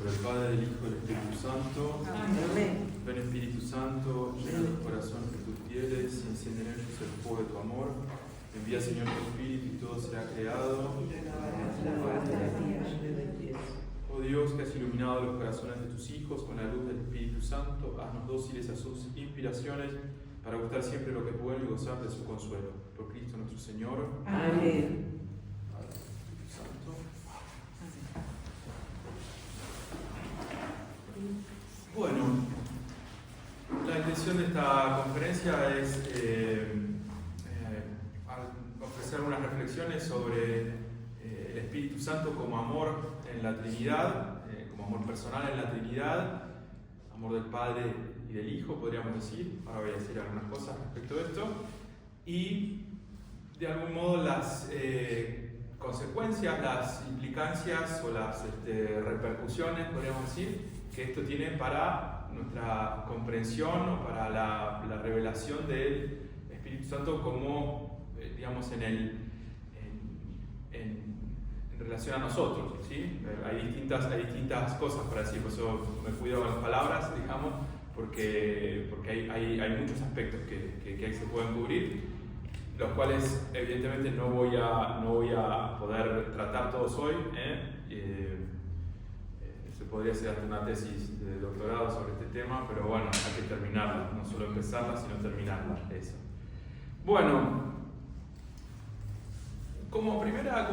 nombre del Padre, del Hijo y del Espíritu Santo. Amén. Ven Espíritu Santo, llena los corazones de tus fieles y enciende en ellos el fuego de tu amor. Envía, Señor, tu Espíritu y todo será creado. Oh Dios, que has iluminado los corazones de tus hijos con la luz del Espíritu Santo, haznos dóciles a sus inspiraciones para gustar siempre lo que es bueno y gozar de su consuelo. Por Cristo nuestro Señor. Amén. Padre, Espíritu Santo. Bueno, la intención de esta conferencia es ofrecer unas reflexiones sobre el Espíritu Santo como amor en la Trinidad, como amor personal en la Trinidad, amor del Padre y del Hijo, podríamos decir. Ahora voy a decir algunas cosas respecto de esto. Y de algún modo las consecuencias, las implicancias o las repercusiones, podríamos decir, que esto tiene para nuestra comprensión o para la revelación del Espíritu Santo como, digamos, en relación a nosotros, ¿sí? Hay distintas cosas para decir, por eso me cuido con las palabras, digamos, porque hay muchos aspectos que ahí se pueden cubrir, los cuales evidentemente no voy a poder tratar todos hoy. Se podría hacer hasta una tesis de doctorado sobre este tema, pero bueno, hay que terminarla, no solo empezarla, sino terminarla. Eso. Bueno, como primera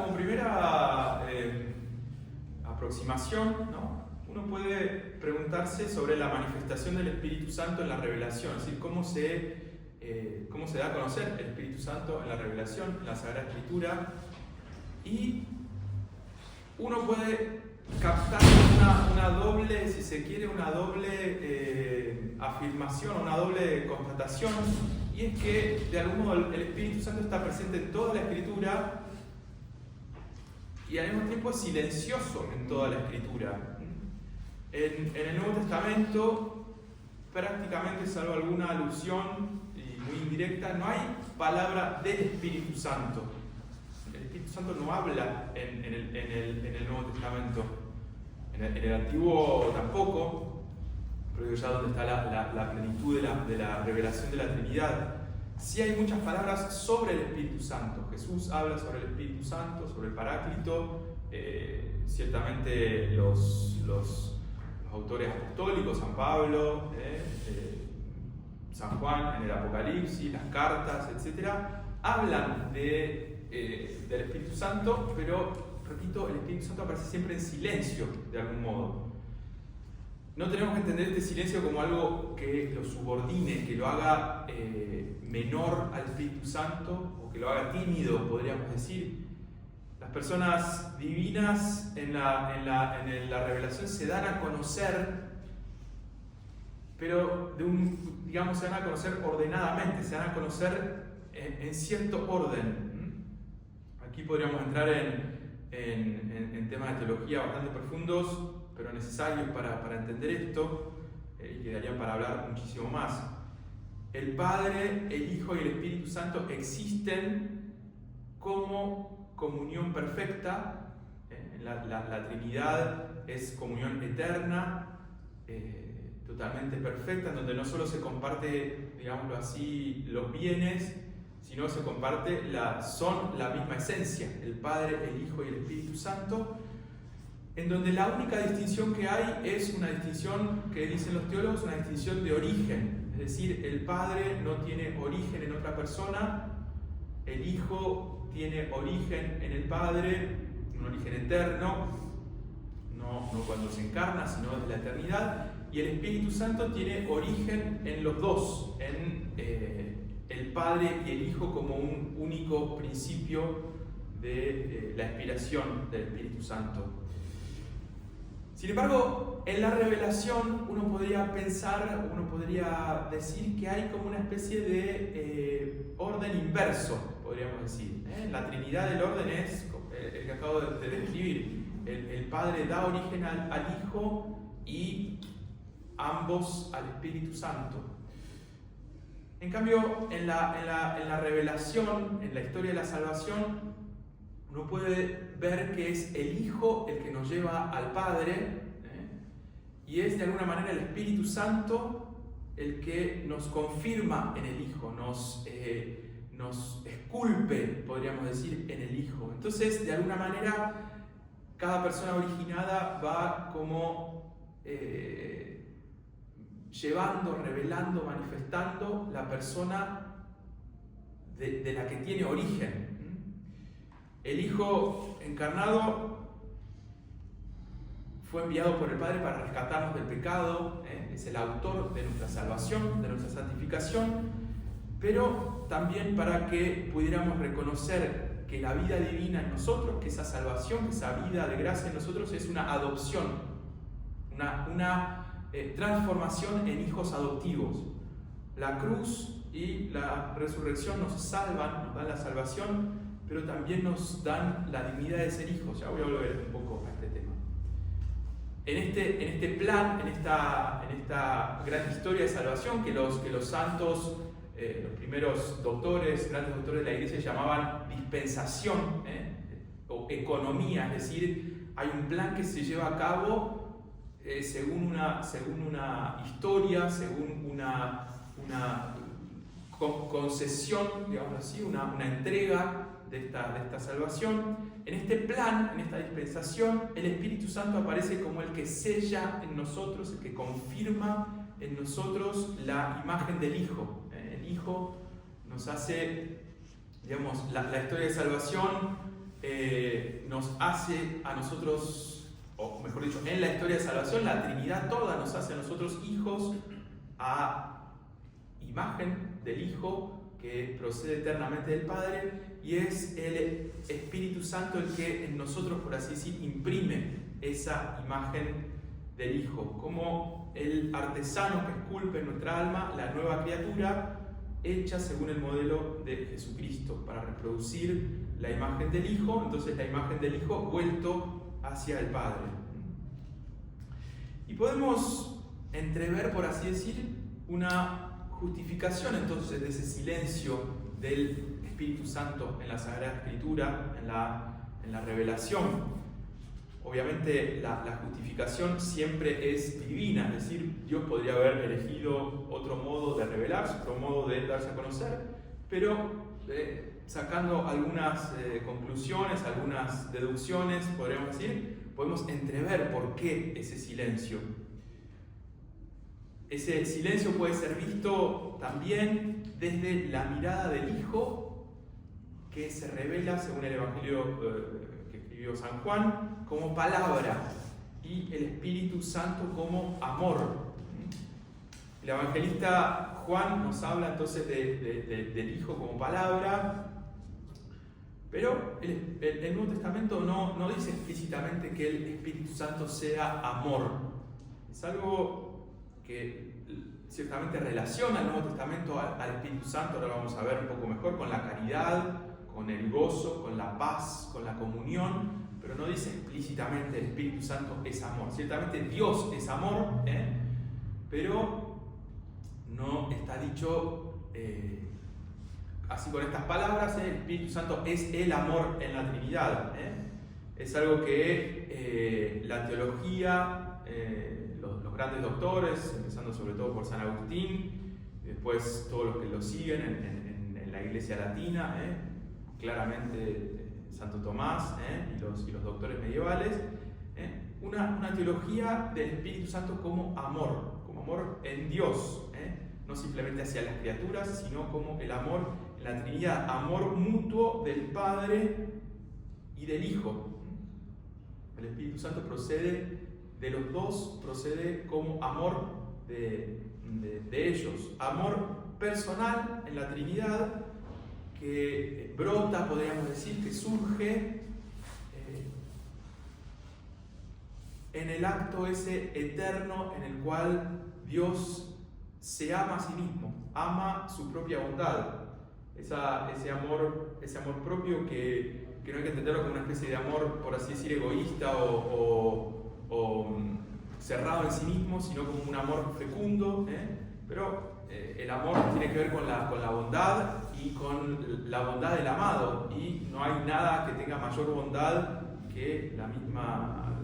aproximación, ¿no? Uno puede preguntarse sobre la manifestación del Espíritu Santo en la revelación, es decir, cómo se da a conocer el Espíritu Santo en la revelación, en la Sagrada Escritura, y uno puede captar una doble, si se quiere, una doble afirmación, una doble constatación, y es que de algún modo el Espíritu Santo está presente en toda la Escritura y al mismo tiempo es silencioso en toda la Escritura. En el Nuevo Testamento, prácticamente, salvo alguna alusión y muy indirecta, no hay palabra del Espíritu Santo. El Espíritu Santo no habla en el Nuevo Testamento. En el Antiguo tampoco, pero ya donde está la plenitud de la revelación de la Trinidad. Sí hay muchas palabras sobre el Espíritu Santo. Jesús habla sobre el Espíritu Santo, sobre el Paráclito. Ciertamente los autores apostólicos, San Pablo, San Juan en el Apocalipsis, las cartas, etc., hablan del Espíritu Santo, pero repito, el Espíritu Santo aparece siempre en silencio, de algún modo. No tenemos que entender este silencio como algo que lo subordine, que lo haga menor al Espíritu Santo, o que lo haga tímido, podríamos decir. Las personas divinas en la revelación se dan a conocer, pero se dan a conocer ordenadamente, se dan a conocer en cierto orden. Aquí podríamos entrar en temas de teología bastante profundos, pero necesarios para entender esto, y quedarían para hablar muchísimo más. El Padre, el Hijo y el Espíritu Santo existen como comunión perfecta. La Trinidad es comunión eterna, totalmente perfecta, en donde no solo se comparte, digámoslo así, los bienes, sino se comparte, son la misma esencia, el Padre, el Hijo y el Espíritu Santo, en donde la única distinción que hay es una distinción que dicen los teólogos, una distinción de origen, es decir, el Padre no tiene origen en otra persona, el Hijo tiene origen en el Padre, un origen eterno, no cuando se encarna, sino desde la eternidad, y el Espíritu Santo tiene origen en los dos, en el Padre y el Hijo como un único principio de la inspiración del Espíritu Santo. Sin embargo, en la revelación uno podría decir que hay como una especie de orden inverso, podríamos decir. La Trinidad del orden es el que acabo de describir. El Padre da origen al Hijo y ambos al Espíritu Santo. En cambio, en la revelación, en la historia de la salvación, uno puede ver que es el Hijo el que nos lleva al Padre, y es de alguna manera el Espíritu Santo el que nos confirma en el Hijo, nos esculpe, podríamos decir, en el Hijo. Entonces, de alguna manera, cada persona originada va como llevando, revelando, manifestando la persona de la que tiene origen. El Hijo encarnado fue enviado por el Padre para rescatarnos del pecado, es el autor de nuestra salvación, de nuestra santificación, pero también para que pudiéramos reconocer que la vida divina en nosotros, que esa salvación, que esa vida de gracia en nosotros es una adopción, una transformación en hijos adoptivos. La cruz y la resurrección nos salvan, nos dan la salvación, pero también nos dan la dignidad de ser hijos. Ya voy a volver un poco a este tema. En este plan, en esta gran historia de salvación que los santos, los primeros doctores, grandes doctores de la iglesia llamaban dispensación o economía, es decir, hay un plan que se lleva a cabo según una historia, según una concesión, digamos así, una entrega de esta salvación. En este plan, en esta dispensación, el Espíritu Santo aparece como el que sella en nosotros, el que confirma en nosotros la imagen del Hijo. El Hijo nos hace, digamos, la historia de salvación nos hace a nosotros, o mejor dicho, en la historia de salvación, la Trinidad toda nos hace a nosotros hijos a imagen del Hijo que procede eternamente del Padre, y es el Espíritu Santo el que en nosotros, por así decir, imprime esa imagen del Hijo, como el artesano que esculpe en nuestra alma la nueva criatura hecha según el modelo de Jesucristo, para reproducir la imagen del Hijo, entonces la imagen del Hijo vuelto hacia el Padre. Y podemos entrever, por así decir, una justificación entonces de ese silencio del Espíritu Santo en la Sagrada Escritura, en la revelación. Obviamente la justificación siempre es divina, es decir, Dios podría haber elegido otro modo de revelarse, otro modo de darse a conocer, pero sacando algunas conclusiones, algunas deducciones, podríamos decir, podemos entrever por qué ese silencio. Ese silencio puede ser visto también desde la mirada del Hijo, que se revela, según el Evangelio que escribió San Juan, como palabra, y el Espíritu Santo como amor. El evangelista Juan nos habla entonces del Hijo como palabra, pero el Nuevo Testamento no dice explícitamente que el Espíritu Santo sea amor. Es algo que ciertamente relaciona el Nuevo Testamento al Espíritu Santo, ahora lo vamos a ver un poco mejor, con la caridad, con el gozo, con la paz, con la comunión, pero no dice explícitamente el Espíritu Santo es amor. Ciertamente Dios es amor, pero no está dicho así con estas palabras, el Espíritu Santo es el amor en la Trinidad. Es algo que la teología, los grandes doctores, empezando sobre todo por San Agustín, y después todos los que lo siguen en la Iglesia Latina, claramente Santo Tomás y los doctores medievales, una teología del Espíritu Santo como amor en Dios, no simplemente hacia las criaturas, sino como el amor en la Trinidad, amor mutuo del Padre y del Hijo. El Espíritu Santo procede de los dos, procede como amor de ellos, amor personal en la Trinidad, que brota, podríamos decir, que surge en el acto ese eterno en el cual Dios se ama a sí mismo, ama su propia bondad, ese amor propio que no hay que entenderlo como una especie de amor, por así decir, egoísta o cerrado en sí mismo, sino como un amor fecundo, pero el amor tiene que ver con la bondad y con la bondad del amado, y no hay nada que tenga mayor bondad que la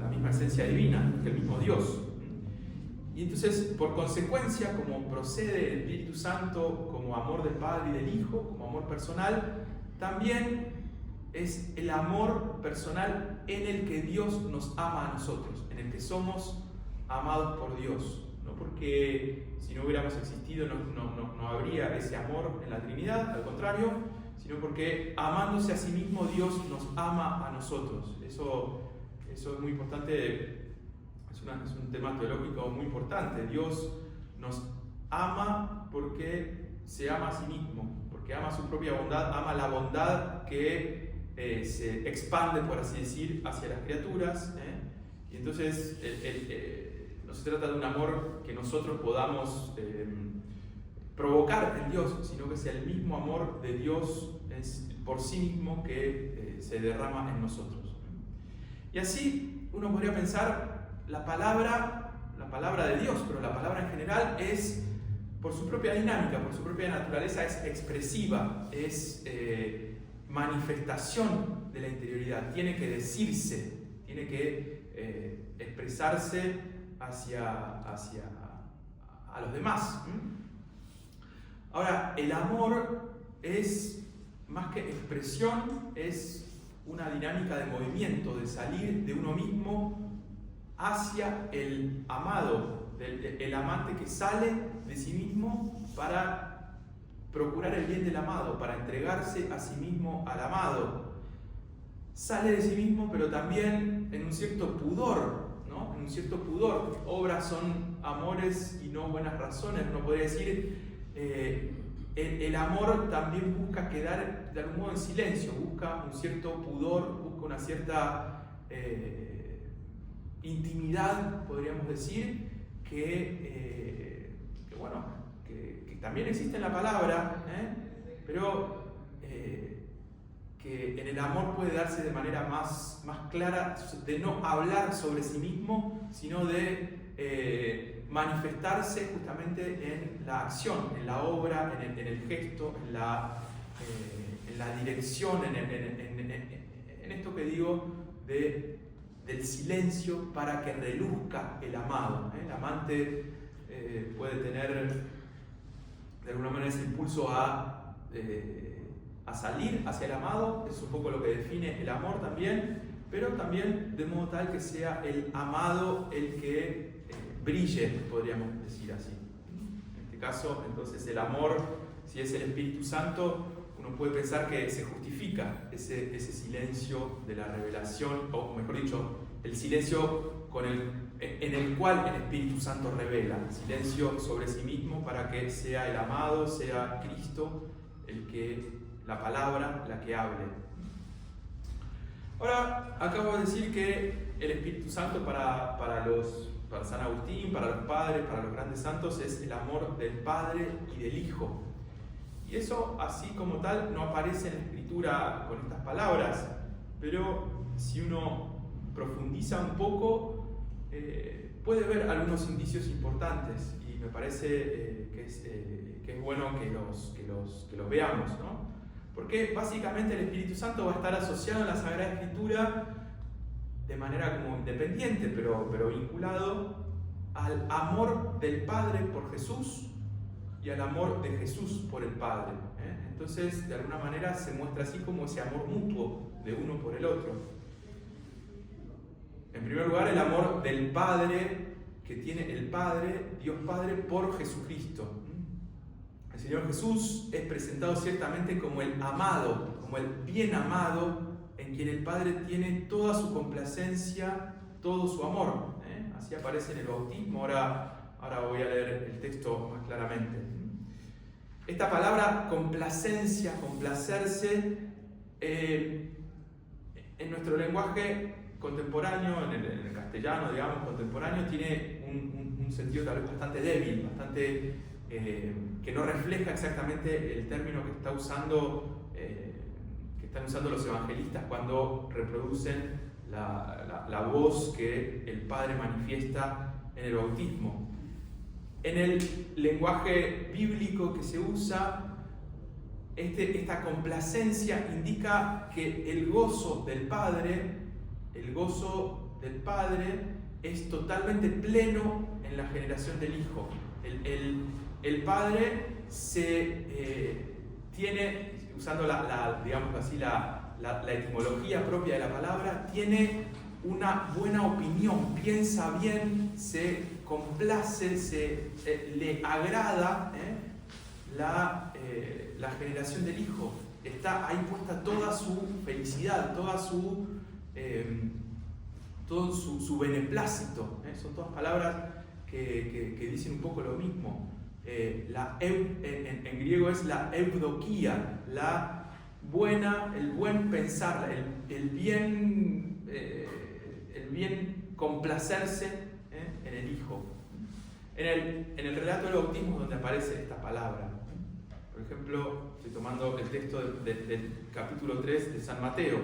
misma esencia divina, que el mismo Dios. Y entonces, por consecuencia, como procede el Espíritu Santo como amor del Padre y del Hijo, como amor personal, también es el amor personal en el que Dios nos ama a nosotros, en el que somos amados por Dios. No porque si no hubiéramos existido no habría ese amor en la Trinidad, al contrario, sino porque amándose a sí mismo Dios nos ama a nosotros. Eso es muy importante. Es un tema teológico muy importante. Dios nos ama porque se ama a sí mismo, porque ama su propia bondad, ama la bondad que se expande, por así decir, hacia las criaturas. Y entonces no se trata de un amor que nosotros podamos provocar en Dios, sino que sea el mismo amor de Dios por sí mismo que se derrama en nosotros. Y así uno podría pensar, la palabra de Dios, pero la palabra en general es, por su propia dinámica, por su propia naturaleza, es expresiva, es manifestación de la interioridad, tiene que decirse, tiene que expresarse hacia a los demás. Ahora, el amor es más que expresión, es una dinámica de movimiento, de salir de uno mismo hacia el amado, el amante que sale de sí mismo para procurar el bien del amado, para entregarse a sí mismo al amado. Sale de sí mismo, pero también en un cierto pudor, ¿no? En un cierto pudor. Obras son amores y no buenas razones. Uno podría decir, el amor también busca quedar de algún modo en silencio, busca un cierto pudor, busca una cierta intimidad, podríamos decir, que también existe en la palabra, pero que en el amor puede darse de manera más clara, de no hablar sobre sí mismo, sino de manifestarse justamente en la acción, en la obra, en el gesto, en la dirección, en esto que digo del silencio para que reluzca el amado. El amante puede tener de alguna manera ese impulso a salir hacia el amado, es un poco lo que define el amor también, pero también de modo tal que sea el amado el que brille, podríamos decir así. En este caso, entonces, el amor, si es el Espíritu Santo, uno puede pensar que se justifica ese silencio de la revelación, o mejor dicho, el silencio en el cual el Espíritu Santo revela, silencio sobre sí mismo para que sea el amado, sea Cristo la palabra la que hable. Ahora, acabo de decir que el Espíritu Santo para San Agustín, para los padres, para los grandes santos, es el amor del Padre y del Hijo. Y eso, así como tal, no aparece en la Escritura con estas palabras, pero si uno profundiza un poco, puede ver algunos indicios importantes, y me parece que es bueno que los veamos, ¿no? Porque básicamente el Espíritu Santo va a estar asociado en la Sagrada Escritura de manera como independiente, pero vinculado al amor del Padre por Jesús y al amor de Jesús por el Padre. Entonces, de alguna manera se muestra así como ese amor mutuo de uno por el otro. En primer lugar, el amor del Padre que tiene el Padre, Dios Padre, por Jesucristo. El Señor Jesús es presentado ciertamente como el amado, como el bien amado, en quien el Padre tiene toda su complacencia, todo su amor. Así aparece en el bautismo. Ahora voy a leer el texto más claramente. Esta palabra complacencia, complacerse, en nuestro lenguaje contemporáneo, en el castellano, digamos, contemporáneo, tiene un sentido tal vez bastante débil, bastante que no refleja exactamente el término que están usando los evangelistas cuando reproducen la voz que el Padre manifiesta en el bautismo. En el lenguaje bíblico que se usa, esta complacencia indica que el gozo del Padre es totalmente pleno en la generación del Hijo. El Padre tiene, usando digamos así, la etimología propia de la palabra, tiene una buena opinión, piensa bien, se complace, le agrada la generación del Hijo. Está ahí puesta toda su felicidad, todo su beneplácito. Son todas palabras que dicen un poco lo mismo. En griego es la eudokia, el buen pensar, el bien complacerse en el Hijo. En el relato del bautismo es donde aparece esta palabra. Por ejemplo, estoy tomando el texto del capítulo 3 de San Mateo.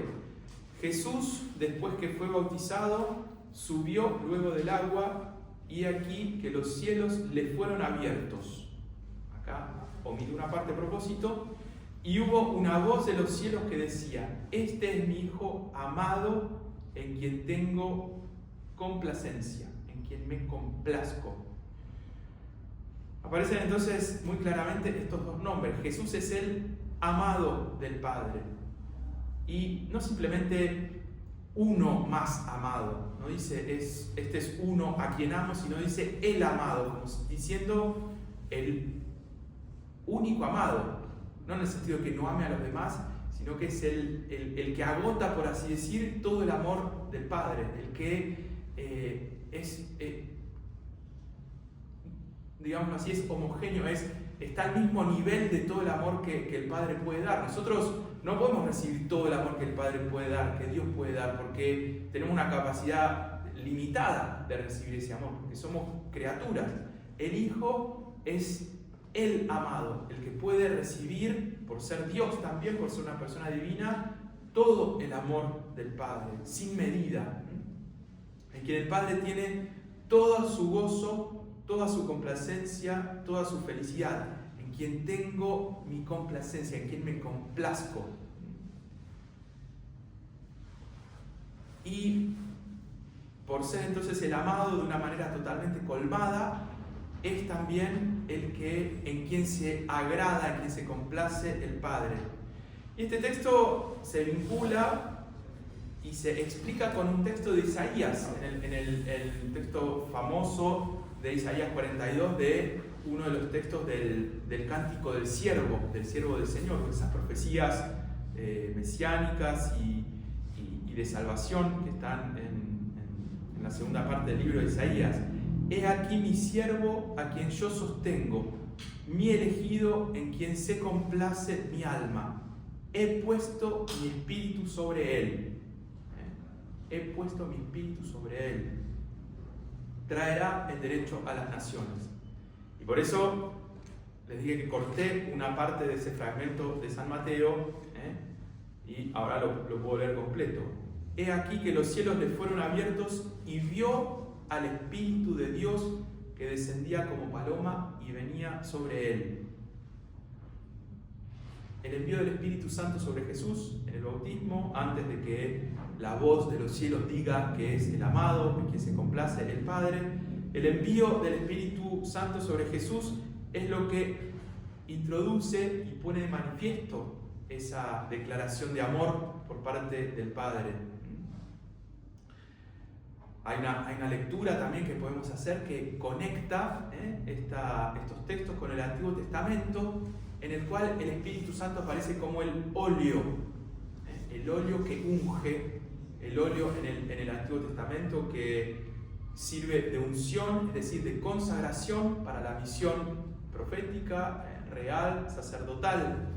Jesús, después que fue bautizado, subió luego del agua, y aquí que los cielos le fueron abiertos. Acá omito una parte a propósito. Y hubo una voz de los cielos que decía: este es mi Hijo amado, en quien tengo complacencia, en quien me complazco. Aparecen entonces muy claramente estos dos nombres. Jesús es el amado del Padre. Y no simplemente uno más amado. No dice este es uno a quien amo, sino dice el amado, como diciendo el único amado. No en el sentido de que no ame a los demás, sino que es el que agota, por así decir, todo el amor del Padre. El que digámoslo así, es homogéneo, está al mismo nivel de todo el amor que el Padre puede dar. Nosotros no podemos recibir todo el amor que el Padre puede dar, que Dios puede dar, porque tenemos una capacidad limitada de recibir ese amor, porque somos criaturas. El Hijo es el amado, el que puede recibir, por ser Dios también, por ser una persona divina, todo el amor del Padre, sin medida. En quien el Padre tiene todo su gozo, toda su complacencia, toda su felicidad, en quien tengo mi complacencia, en quien me complazco. Y por ser entonces el amado de una manera totalmente colmada, es también en quien se agrada, en quien se complace el Padre. Y este texto se vincula y se explica con un texto de Isaías, en el texto famoso de Isaías 42, de uno de los textos del cántico del siervo del Señor, esas profecías mesiánicas y de salvación que están en la segunda parte del libro de Isaías. He aquí mi siervo a quien yo sostengo, mi elegido en quien se complace mi alma. He puesto mi espíritu sobre él. He puesto mi espíritu sobre él. Traerá el derecho a las naciones. Y por eso les dije que corté una parte de ese fragmento de San Mateo, y ahora lo puedo leer completo. He aquí que los cielos le fueron abiertos y vio al Espíritu de Dios que descendía como paloma y venía sobre él. El envío del Espíritu Santo sobre Jesús en el bautismo, antes de que la voz de los cielos diga que es el amado, en quien se complace el Padre, el envío del Espíritu Santo sobre Jesús es lo que introduce y pone de manifiesto esa declaración de amor por parte del Padre. Hay una lectura también que podemos hacer que conecta estos textos con el Antiguo Testamento, en el cual el Espíritu Santo aparece como el óleo que unge, el óleo en el Antiguo Testamento que sirve de unción, es decir, de consagración para la misión profética, real, sacerdotal.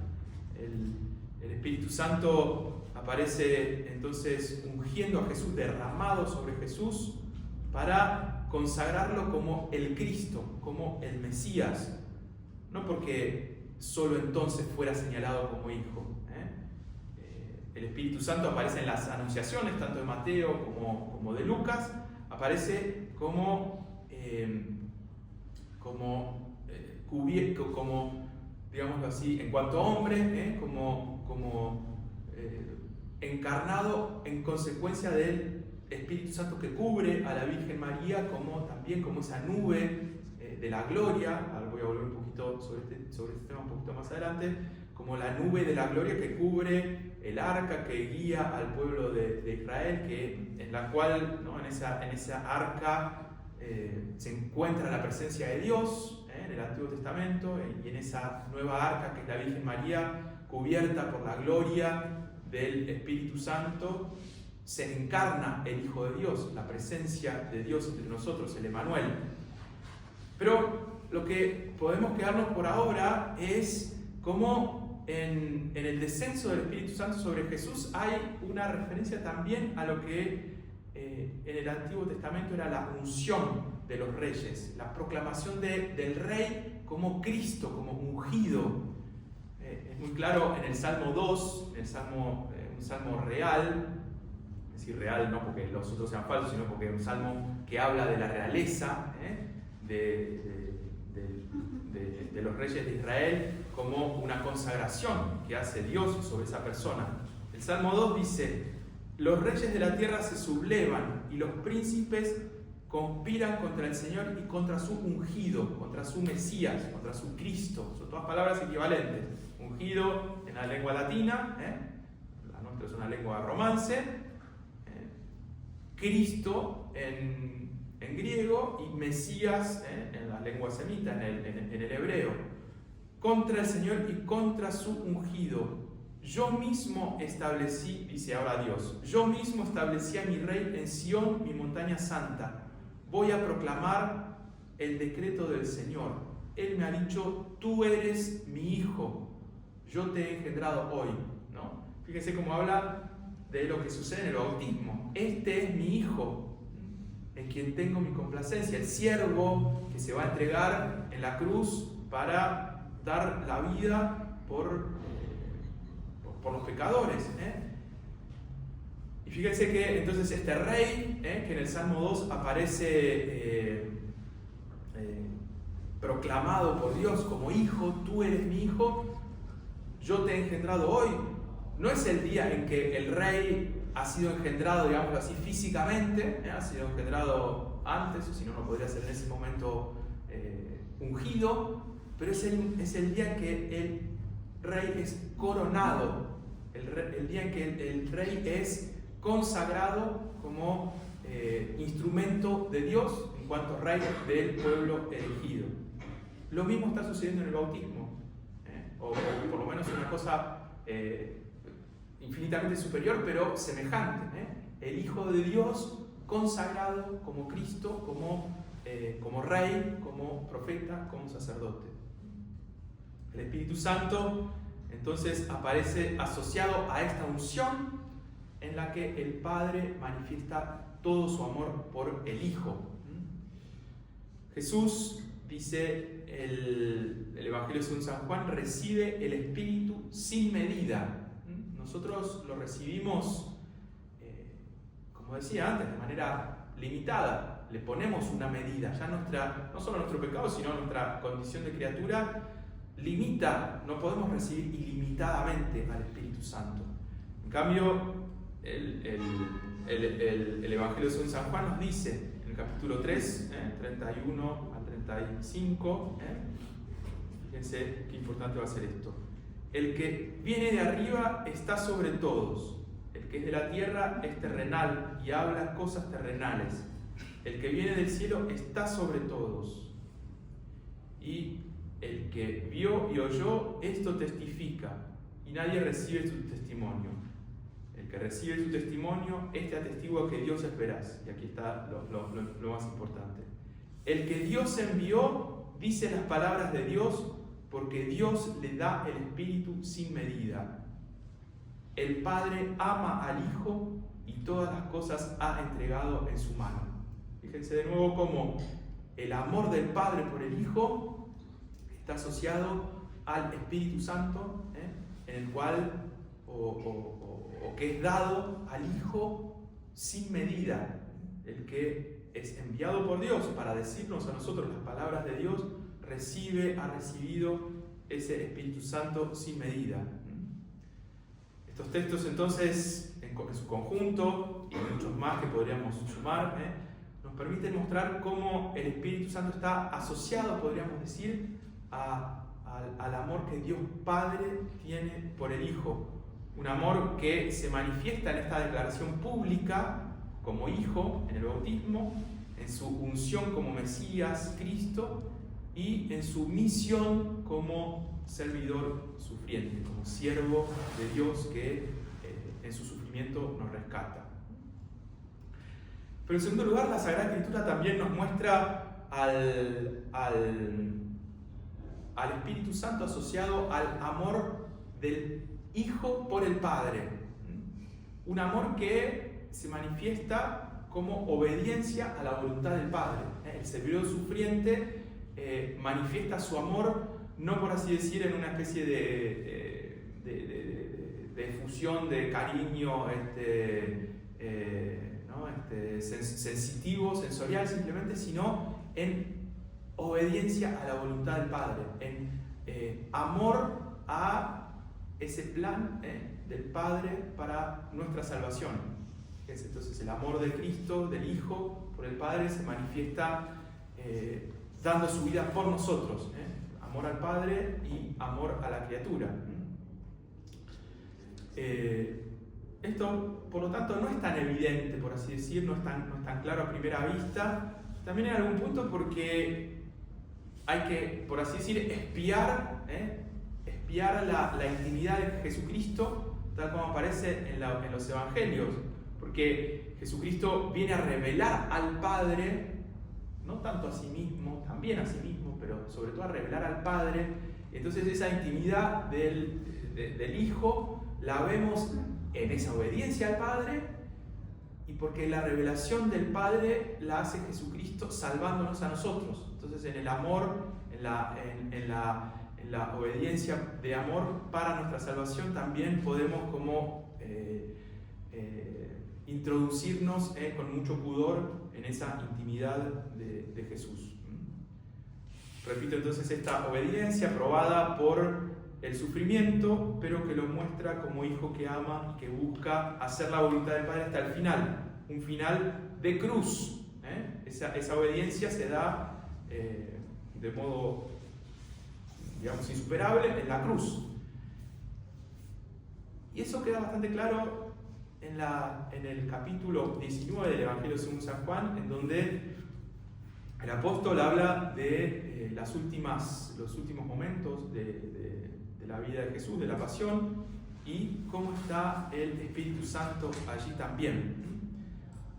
El Espíritu Santo aparece entonces ungiendo a Jesús, derramado sobre Jesús, para consagrarlo como el Cristo, como el Mesías, no porque solo entonces fuera señalado como hijo. El Espíritu Santo aparece en las anunciaciones, tanto de Mateo como de Lucas, aparece como digámoslo así, en cuanto a hombre, como encarnado en consecuencia del Espíritu Santo que cubre a la Virgen María, también como esa nube de la gloria. Ahora voy a volver un poquito sobre este tema un poquito más adelante, como la nube de la gloria que cubre el arca que guía al pueblo de Israel, en la cual, ¿no?, en esa arca se encuentra la presencia de Dios en el Antiguo Testamento, y en esa nueva arca que es la Virgen María, cubierta por la gloria del Espíritu Santo, se encarna el Hijo de Dios, la presencia de Dios entre nosotros, el Emmanuel. Pero lo que podemos quedarnos por ahora es cómo en el descenso del Espíritu Santo sobre Jesús hay una referencia también a lo que en el Antiguo Testamento era la unción de los reyes, la proclamación del rey como Cristo, como ungido. Es muy claro en el Salmo 2, un salmo real, es decir, real no porque los otros sean falsos, sino porque es un salmo que habla de la realeza de los reyes de Israel, como una consagración que hace Dios sobre esa persona. El Salmo 2 dice: los reyes de la tierra se sublevan y los príncipes conspiran contra el Señor y contra su ungido, contra su Mesías, contra su Cristo. Son todas palabras equivalentes. Ungido en la lengua latina, la nuestra es una lengua romance, Cristo en griego y Mesías en la lengua semita, en el hebreo. Contra el Señor y contra su ungido. Yo mismo establecí, dice ahora Dios, yo mismo establecí a mi rey en Sión, mi montaña santa. Voy a proclamar el decreto del Señor. Él me ha dicho: tú eres mi hijo, yo te he engendrado hoy, ¿no? Fíjense cómo habla de lo que sucede en el bautismo. Este es mi hijo, en quien tengo mi complacencia, el siervo que se va a entregar en la cruz para dar la vida por los pecadores. Y fíjense que entonces este rey, que en el Salmo 2 aparece proclamado por Dios como hijo, tú eres mi hijo, yo te he engendrado hoy. No es el día en que el rey ha sido engendrado, digamos así, físicamente, ha sido engendrado antes, o si no, no podría ser en ese momento ungido, pero es el día en que el rey es coronado, el día en que el rey es consagrado como instrumento de Dios en cuanto rey del pueblo elegido. Lo mismo está sucediendo en el bautismo, o por lo menos una cosa infinitamente superior, pero semejante. El Hijo de Dios consagrado como Cristo, como rey, como profeta, como sacerdote. El Espíritu Santo entonces aparece asociado a esta unción en la que el Padre manifiesta todo su amor por el Hijo. Jesús, dice el Evangelio según San Juan, recibe el Espíritu sin medida. Nosotros lo recibimos, como decía antes, de manera limitada. Le ponemos una medida. Ya no solo nuestro pecado, sino nuestra condición de criatura limita. No podemos recibir ilimitadamente al Espíritu Santo. En cambio, el Evangelio según San Juan nos dice, en el capítulo 3, 31 al 35, fíjense qué importante va a ser esto. El que viene de arriba está sobre todos. El que es de la tierra es terrenal y habla cosas terrenales. El que viene del cielo está sobre todos. Y el que vio y oyó, esto testifica, y nadie recibe su testimonio. El que recibe su testimonio, este atestigua que Dios es veraz. Y aquí está lo más importante. El que Dios envió dice las palabras de Dios, porque Dios le da el Espíritu sin medida. El Padre ama al Hijo y todas las cosas ha entregado en su mano. Fíjense de nuevo cómo el amor del Padre por el Hijo está asociado al Espíritu Santo, en el cual, o que es dado al Hijo sin medida, el que es enviado por Dios para decirnos a nosotros las palabras de Dios, ha recibido ese Espíritu Santo sin medida. Estos textos entonces, en su conjunto, muchos más que podríamos sumar, nos permiten mostrar cómo el Espíritu Santo está asociado, podríamos decir, al amor que Dios Padre tiene por el Hijo. Un amor que se manifiesta en esta declaración pública como Hijo en el bautismo, en su unción como Mesías, Cristo, y en su misión como servidor sufriente, como siervo de Dios que en su sufrimiento nos rescata. Pero en segundo lugar, la Sagrada Escritura también nos muestra al Espíritu Santo asociado al amor del Hijo por el Padre. Un amor que se manifiesta como obediencia a la voluntad del Padre. El servidor sufriente manifiesta su amor, no por así decir en una especie de efusión de cariño sensitivo, sensorial simplemente, sino en obediencia a la voluntad del Padre, en amor a ese plan del Padre para nuestra salvación. Entonces el amor de Cristo, del Hijo, por el Padre se manifiesta dando su vida por nosotros. Amor al Padre y amor a la criatura. Esto, por lo tanto, no es tan evidente, por así decir, no es tan claro a primera vista. También en algún punto porque hay que, por así decir, espiar la intimidad de Jesucristo, tal como aparece en los Evangelios. Porque Jesucristo viene a revelar al Padre, no tanto a sí mismo, también a sí mismo, pero sobre todo a revelar al Padre. Entonces esa intimidad del Hijo la vemos en esa obediencia al Padre, y porque la revelación del Padre la hace Jesucristo salvándonos a nosotros. Entonces en el amor, en la obediencia de amor para nuestra salvación, también podemos como introducirnos con mucho pudor en esa intimidad de Jesús. Repito entonces, esta obediencia probada por el sufrimiento, pero que lo muestra como hijo que ama y que busca hacer la voluntad del Padre hasta el final, un final de cruz. Esa obediencia se da de modo, digamos, insuperable en la cruz. Y eso queda bastante claro en el capítulo 19 del Evangelio según San Juan, en donde el apóstol habla de los últimos momentos de la vida de Jesús, de la pasión, y cómo está el Espíritu Santo allí también.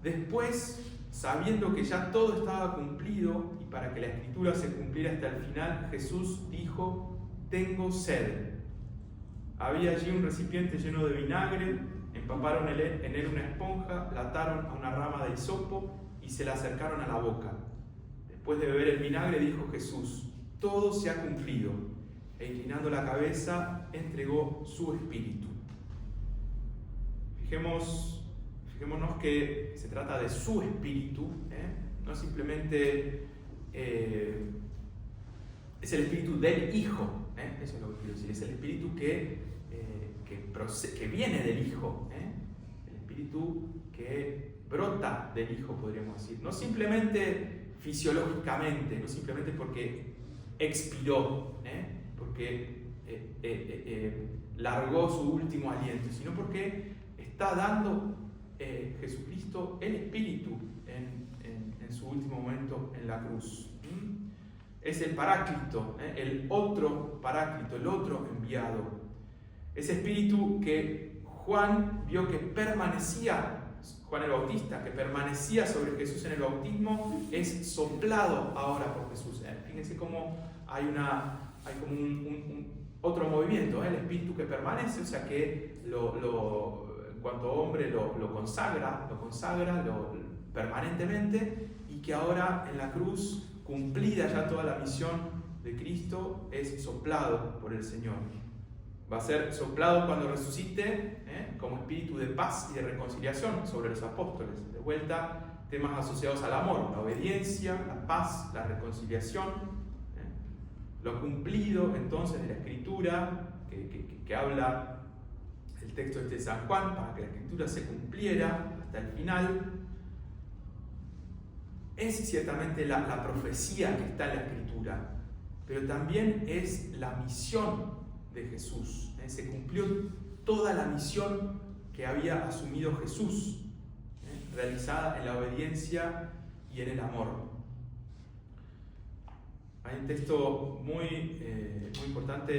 Después, sabiendo que ya todo estaba cumplido y para que la Escritura se cumpliera hasta el final, Jesús dijo: tengo sed. Había allí un recipiente lleno de vinagre, empaparon en él una esponja, la ataron a una rama de hisopo y se la acercaron a la boca. Después de beber el vinagre, dijo Jesús: todo se ha cumplido. E inclinando la cabeza, entregó su espíritu. Fijémonos que se trata de su espíritu, no simplemente es el espíritu del Hijo, eso es lo que quiero decir, es el espíritu que viene del Hijo, el espíritu que brota del Hijo, podríamos decir, no simplemente fisiológicamente, no simplemente porque expiró, porque largó su último aliento, sino porque está dando Jesucristo el Espíritu en su último momento en la cruz. Es el Paráclito, el otro Paráclito, el otro enviado. Ese Espíritu que Juan vio que permanecía, Juan el Bautista, que permanecía sobre Jesús en el bautismo, es soplado ahora por Jesús. Fíjense cómo hay como un otro movimiento, el Espíritu que permanece, o sea que en cuanto hombre lo consagra permanentemente, y que ahora en la cruz, cumplida ya toda la misión de Cristo, es soplado por el Señor. Va a ser soplado cuando resucite, como espíritu de paz y de reconciliación sobre los apóstoles. De vuelta, temas asociados al amor, la obediencia, la paz, la reconciliación. Lo cumplido entonces de la Escritura, que habla el texto de San Juan, para que la Escritura se cumpliera hasta el final, es ciertamente la profecía que está en la Escritura, pero también es la misión de Jesús. Se cumplió toda la misión que había asumido Jesús, realizada en la obediencia y en el amor. Hay un texto muy importante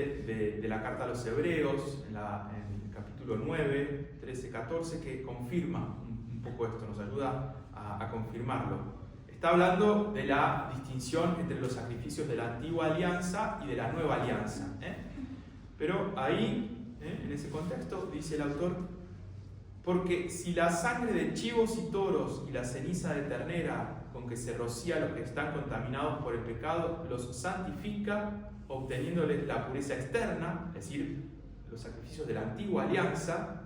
de la carta a los Hebreos, en el capítulo 9, 13-14, que confirma un poco esto, nos ayuda a confirmarlo. Está hablando de la distinción entre los sacrificios de la antigua alianza y de la nueva alianza. Pero ahí, en ese contexto, dice el autor: porque si la sangre de chivos y toros y la ceniza de ternera con que se rocía a los que están contaminados por el pecado los santifica, obteniéndoles la pureza externa, es decir, los sacrificios de la antigua alianza,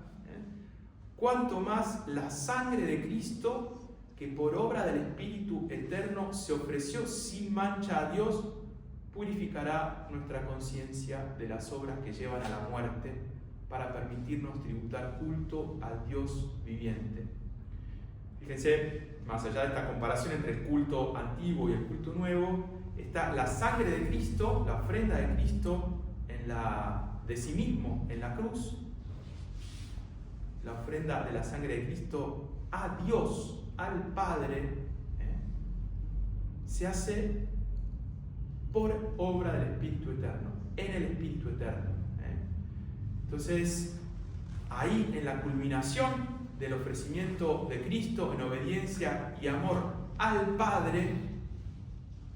cuanto más la sangre de Cristo, que por obra del Espíritu Eterno se ofreció sin mancha a Dios, purificará nuestra conciencia de las obras que llevan a la muerte, para permitirnos tributar culto al Dios viviente. Fíjense, más allá de esta comparación entre el culto antiguo y el culto nuevo, está la sangre de Cristo, la ofrenda de Cristo de sí mismo en la cruz, la ofrenda de la sangre de Cristo a Dios, al Padre, se hace por obra del Espíritu Eterno, en el Espíritu Eterno. Entonces, ahí en la culminación del ofrecimiento de Cristo en obediencia y amor al Padre,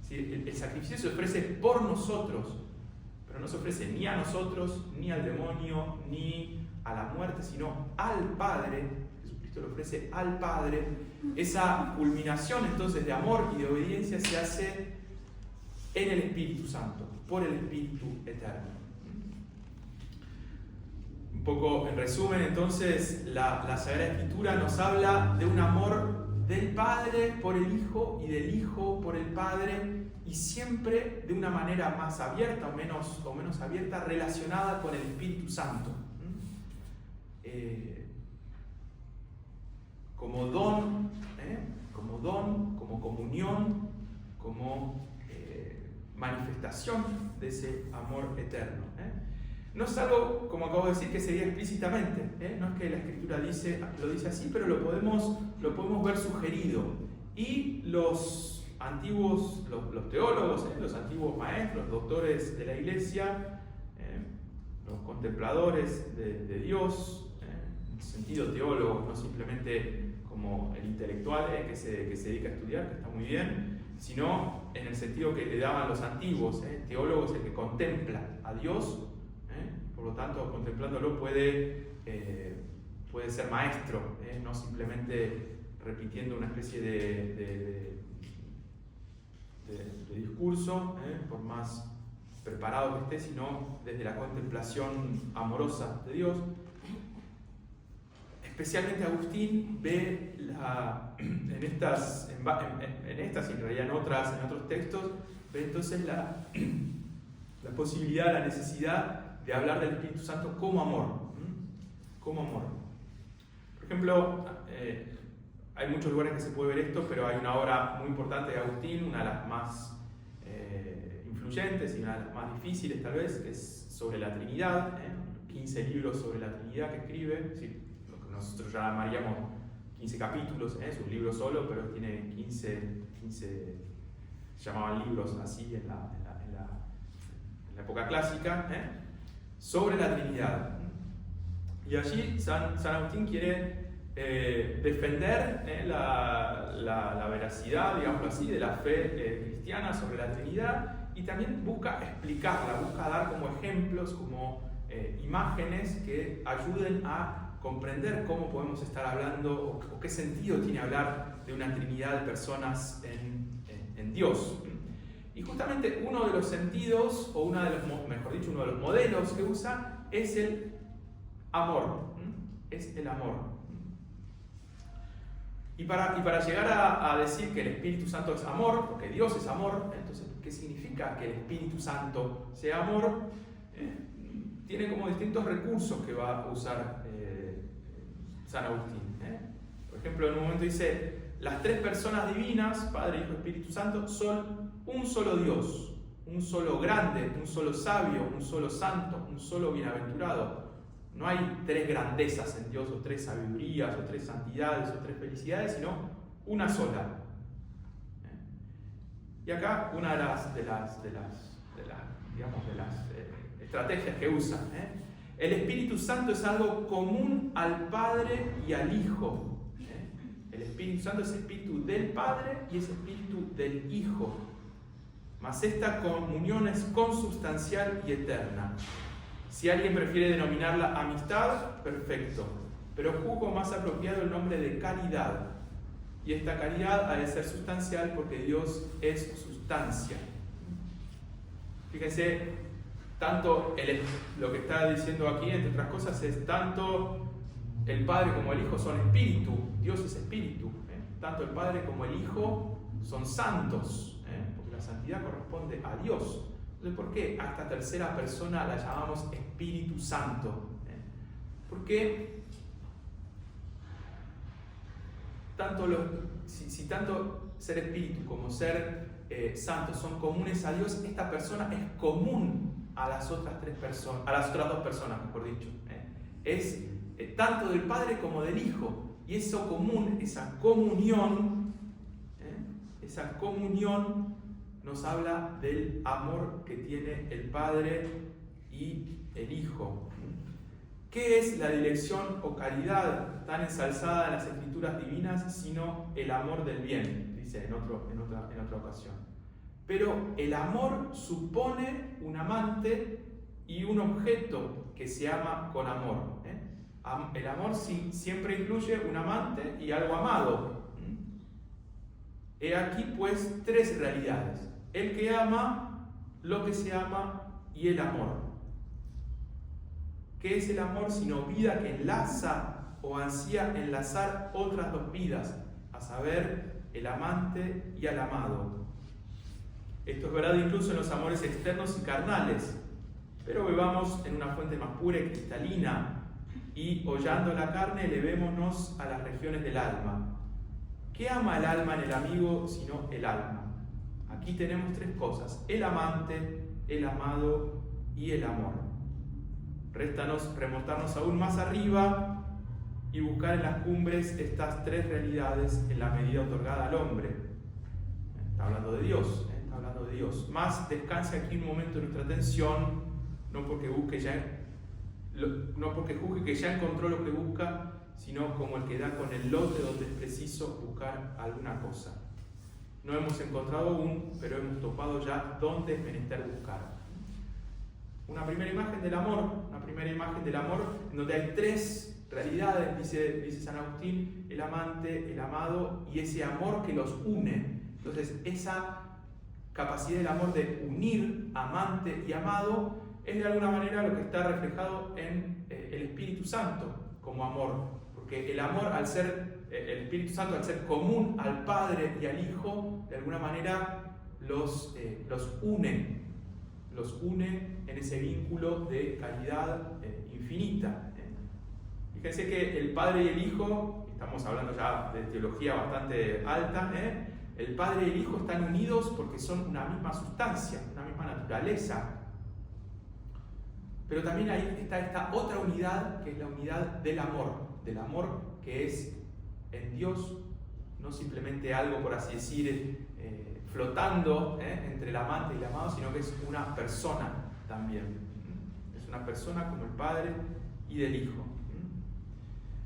¿sí? El sacrificio se ofrece por nosotros, pero no se ofrece ni a nosotros, ni al demonio, ni a la muerte, sino al Padre. Jesucristo lo ofrece al Padre. Esa culminación entonces de amor y de obediencia se hace en el Espíritu Santo, por el Espíritu Eterno. Un poco en resumen, entonces, la Sagrada Escritura nos habla de un amor del Padre por el Hijo y del Hijo por el Padre, y siempre de una manera más abierta o menos abierta, relacionada con el Espíritu Santo. Como don, como comunión, como manifestación de ese amor eterno. No es algo, como acabo de decir, que se diga explícitamente, no es que la Escritura lo dice así, pero lo podemos ver sugerido. Y los antiguos, los teólogos, los antiguos maestros, doctores de la Iglesia, los contempladores de Dios, en sentido teólogo, no simplemente como el intelectual que se dedica a estudiar, que está muy bien, sino en el sentido que le daban los antiguos, teólogos, el que contempla a Dios. Por lo tanto, contemplándolo puede ser maestro, no simplemente repitiendo una especie de discurso, por más preparado que esté, sino desde la contemplación amorosa de Dios. Especialmente Agustín ve en estas y en realidad en otros textos, ve entonces la posibilidad, la necesidad de hablar del Espíritu Santo como amor. Como amor. Por ejemplo, hay muchos lugares que se puede ver esto, pero hay una obra muy importante de Agustín, una de las más influyentes y una de las más difíciles tal vez, que es sobre la Trinidad, 15 libros sobre la Trinidad que escribe, sí, lo que nosotros llamaríamos 15 capítulos, es un libro solo, pero tiene 15 se llamaban libros así en la época clásica, sobre la Trinidad. Y allí San Agustín quiere defender la veracidad, digámoslo así, de la fe cristiana sobre la Trinidad, y también busca explicarla, busca dar como ejemplos, como imágenes que ayuden a comprender cómo podemos estar hablando o qué sentido tiene hablar de una Trinidad de personas en Dios. Y justamente uno de los sentidos, o uno de los modelos que usa es el amor. Es el amor. Y para llegar a decir que el Espíritu Santo es amor, porque Dios es amor, entonces, ¿qué significa que el Espíritu Santo sea amor? Tiene como distintos recursos que va a usar San Agustín. Por ejemplo, en un momento dice, las tres personas divinas, Padre, Hijo, Espíritu Santo, son un solo Dios, un solo grande, un solo sabio, un solo santo, un solo bienaventurado. No hay tres grandezas en Dios, o tres sabidurías, o tres santidades, o tres felicidades, sino una sola. Y acá una de las estrategias que usa. El Espíritu Santo es algo común al Padre y al Hijo. El Espíritu Santo es espíritu del Padre y es espíritu del Hijo. Mas esta comunión es consubstancial y eterna. Si alguien prefiere denominarla amistad, perfecto. Pero juzgo más apropiado el nombre de caridad. Y esta caridad ha de ser sustancial porque Dios es sustancia. Fíjense, tanto lo que está diciendo aquí, entre otras cosas, es tanto el Padre como el Hijo son espíritu. Dios es espíritu. Tanto el Padre como el Hijo son santos. Porque la santidad corresponde a Dios. Entonces, ¿por qué a esta tercera persona la llamamos Espíritu Santo? Porque si tanto ser espíritu como ser santo son comunes a Dios, esta persona es común a las otras dos personas, mejor dicho. Es tanto del Padre como del Hijo. Y eso común, esa comunión nos habla del amor que tiene el Padre y el Hijo. ¿Qué es la dirección o caridad tan ensalzada en las Escrituras divinas sino el amor del bien? Dice en otra ocasión. Pero el amor supone un amante y un objeto que se ama con amor. El amor siempre incluye un amante y algo amado. He aquí pues tres realidades: el que ama, lo que se ama y el amor. ¿Qué es el amor sino vida que enlaza o ansía enlazar otras dos vidas, a saber, el amante y el amado? Esto es verdad incluso en los amores externos y carnales, pero bebamos en una fuente más pura y cristalina, y hollando la carne elevémonos a las regiones del alma. ¿Qué ama el alma en el amigo sino el alma? Aquí tenemos tres cosas: el amante, el amado y el amor. Réstanos remontarnos aún más arriba y buscar en las cumbres estas tres realidades en la medida otorgada al hombre. Está hablando de Dios, está hablando de Dios. Más descanse aquí un momento nuestra atención, no porque juzgue que ya encontró lo que busca, sino como el que da con el lote donde es preciso buscar alguna cosa. No hemos encontrado aún, pero hemos topado ya dónde es menester buscar. Una primera imagen del amor, en donde hay tres realidades, dice San Agustín: el amante, el amado y ese amor que los une. Entonces, esa capacidad del amor de unir amante y amado es de alguna manera lo que está reflejado en el Espíritu Santo como amor. Porque el amor, el Espíritu Santo, al ser común al Padre y al Hijo, de alguna manera los une en ese vínculo de caridad infinita. Fíjense que el Padre y el Hijo, estamos hablando ya de teología bastante alta, el Padre y el Hijo están unidos porque son una misma sustancia, una misma naturaleza. Pero también ahí está esta otra unidad, que es la unidad del amor que es en Dios, no simplemente algo, por así decir, flotando entre el amante y el amado, sino que es una persona también. Es una persona como el Padre y del Hijo.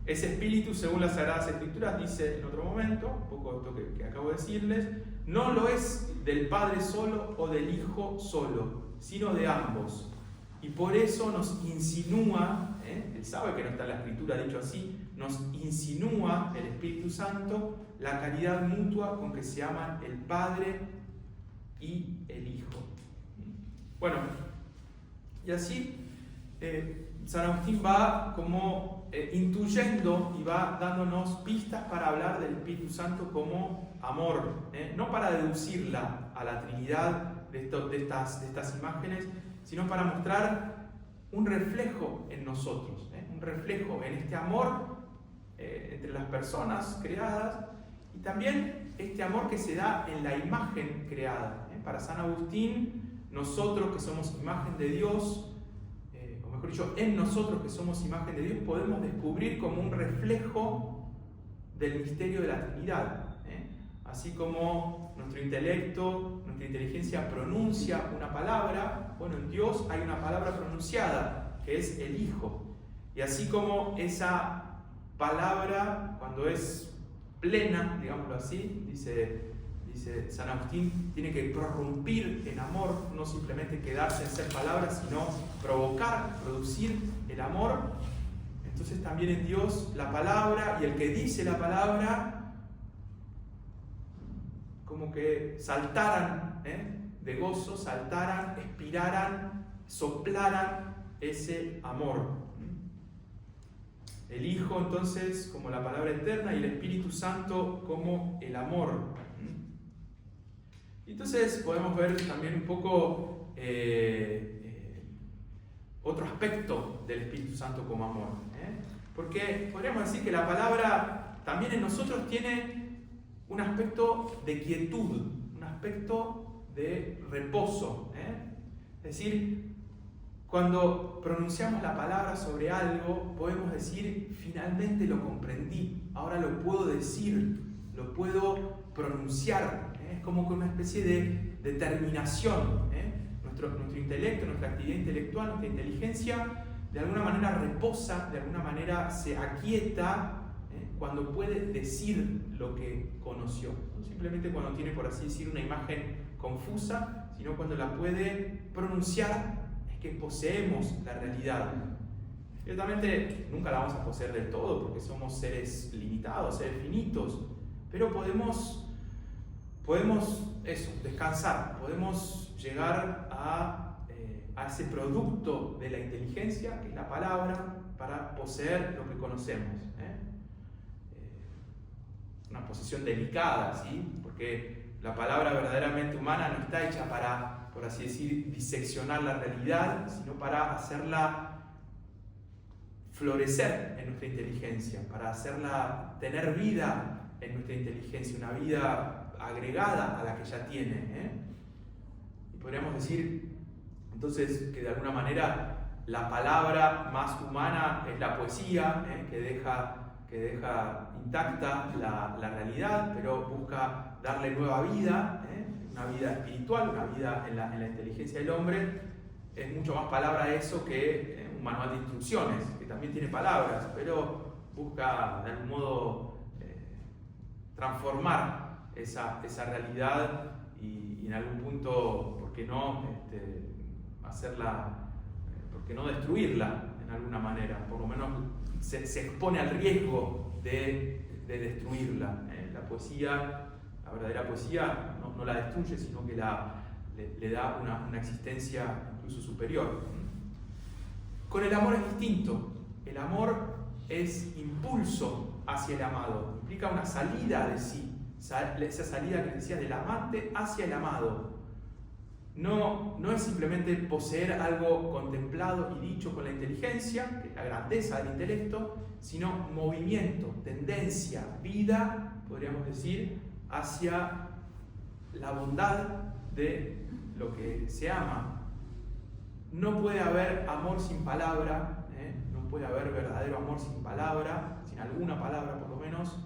Ese espíritu, según las Sagradas Escrituras, dice en otro momento, un poco esto que acabo de decirles, no lo es del Padre solo o del Hijo solo, sino de ambos. Y por eso nos insinúa, él sabe que no está en la Escritura dicho así, nos insinúa el Espíritu Santo la caridad mutua con que se aman el Padre y el Hijo. Bueno, y así San Agustín va como intuyendo y va dándonos pistas para hablar del Espíritu Santo como amor, no para deducirla a la Trinidad de estas imágenes, sino para mostrar un reflejo en nosotros, un reflejo en este amor entre las personas creadas, y también este amor que se da en la imagen creada. Para San Agustín, nosotros que somos imagen de Dios, o mejor dicho, en nosotros que somos imagen de Dios, podemos descubrir como un reflejo del misterio de la Trinidad. Así como nuestro intelecto, nuestra inteligencia pronuncia una palabra, bueno, en Dios hay una palabra pronunciada, que es el Hijo. Y así como esa palabra, cuando es plena, digámoslo así, dice San Agustín, tiene que prorrumpir en amor, no simplemente quedarse en ser palabras, sino provocar, producir el amor. Entonces también en Dios la palabra y el que dice la palabra como que saltaran de gozo, saltaran, expiraran, soplaran ese amor. El Hijo entonces como la palabra eterna y el Espíritu Santo como el amor. Entonces podemos ver también un poco otro aspecto del Espíritu Santo como amor. Porque podríamos decir que la palabra también en nosotros tiene un aspecto de quietud, un aspecto de reposo. Es decir, cuando pronunciamos la palabra sobre algo, podemos decir, finalmente lo comprendí, ahora lo puedo decir, lo puedo pronunciar. Es como que una especie de determinación. Nuestro intelecto, nuestra actividad intelectual, nuestra inteligencia, de alguna manera reposa, de alguna manera se aquieta cuando puede decir lo que conoció. No simplemente cuando tiene, por así decir, una imagen confusa, sino cuando la puede pronunciar, es que poseemos la realidad. Ciertamente nunca la vamos a poseer del todo, porque somos seres limitados, seres finitos, pero podemos descansar, podemos llegar a ese producto de la inteligencia, que es la palabra, para poseer lo que conocemos. Una posesión delicada, ¿sí? Porque la palabra verdaderamente humana no está hecha para, por así decir, diseccionar la realidad, sino para hacerla florecer en nuestra inteligencia, para hacerla tener vida en nuestra inteligencia, una vida agregada a la que ya tiene. Y podríamos decir entonces que de alguna manera la palabra más humana es la poesía, que deja intacta la realidad, pero busca darle nueva vida, una vida espiritual, una vida en la inteligencia del hombre. Es mucho más palabra eso que un manual de instrucciones, que también tiene palabras, pero busca de algún modo transformar esa realidad y en algún punto, ¿por qué no por qué no destruirla en alguna manera? Por lo menos se expone al riesgo de destruirla. La poesía, la verdadera poesía, no la destruye, sino que le da una existencia incluso superior. Con el amor es distinto. El amor es impulso hacia el amado, implica una salida de sí, esa salida que decía del amante hacia el amado. No es simplemente poseer algo contemplado y dicho con la inteligencia, que es la grandeza del intelecto, sino movimiento, tendencia, vida, podríamos decir, hacia la bondad de lo que se ama. No puede haber amor sin palabra, no puede haber verdadero amor sin palabra, sin alguna palabra por lo menos,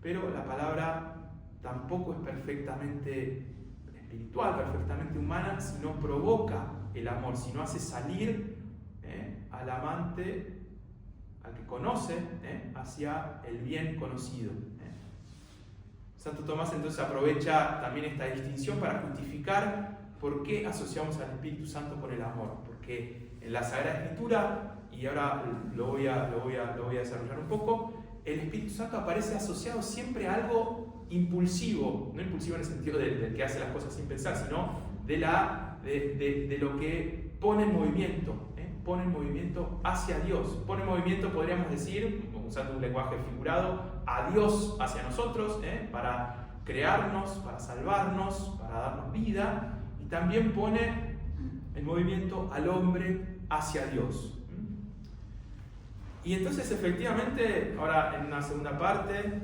pero la palabra tampoco es perfectamente espiritual, perfectamente humana, si no provoca el amor, si no hace salir al amante, al que conoce, hacia el bien conocido. Santo Tomás entonces aprovecha también esta distinción para justificar por qué asociamos al Espíritu Santo con el amor, porque en la Sagrada Escritura, y ahora lo voy a desarrollar un poco, el Espíritu Santo aparece asociado siempre a algo impulsivo, no impulsivo en el sentido del que hace las cosas sin pensar, sino de lo que pone en movimiento hacia Dios, pone en movimiento, podríamos decir, usando un lenguaje figurado, a Dios hacia nosotros, para crearnos, para salvarnos, para darnos vida, y también pone en movimiento al hombre hacia Dios. Y entonces efectivamente, ahora en una segunda parte,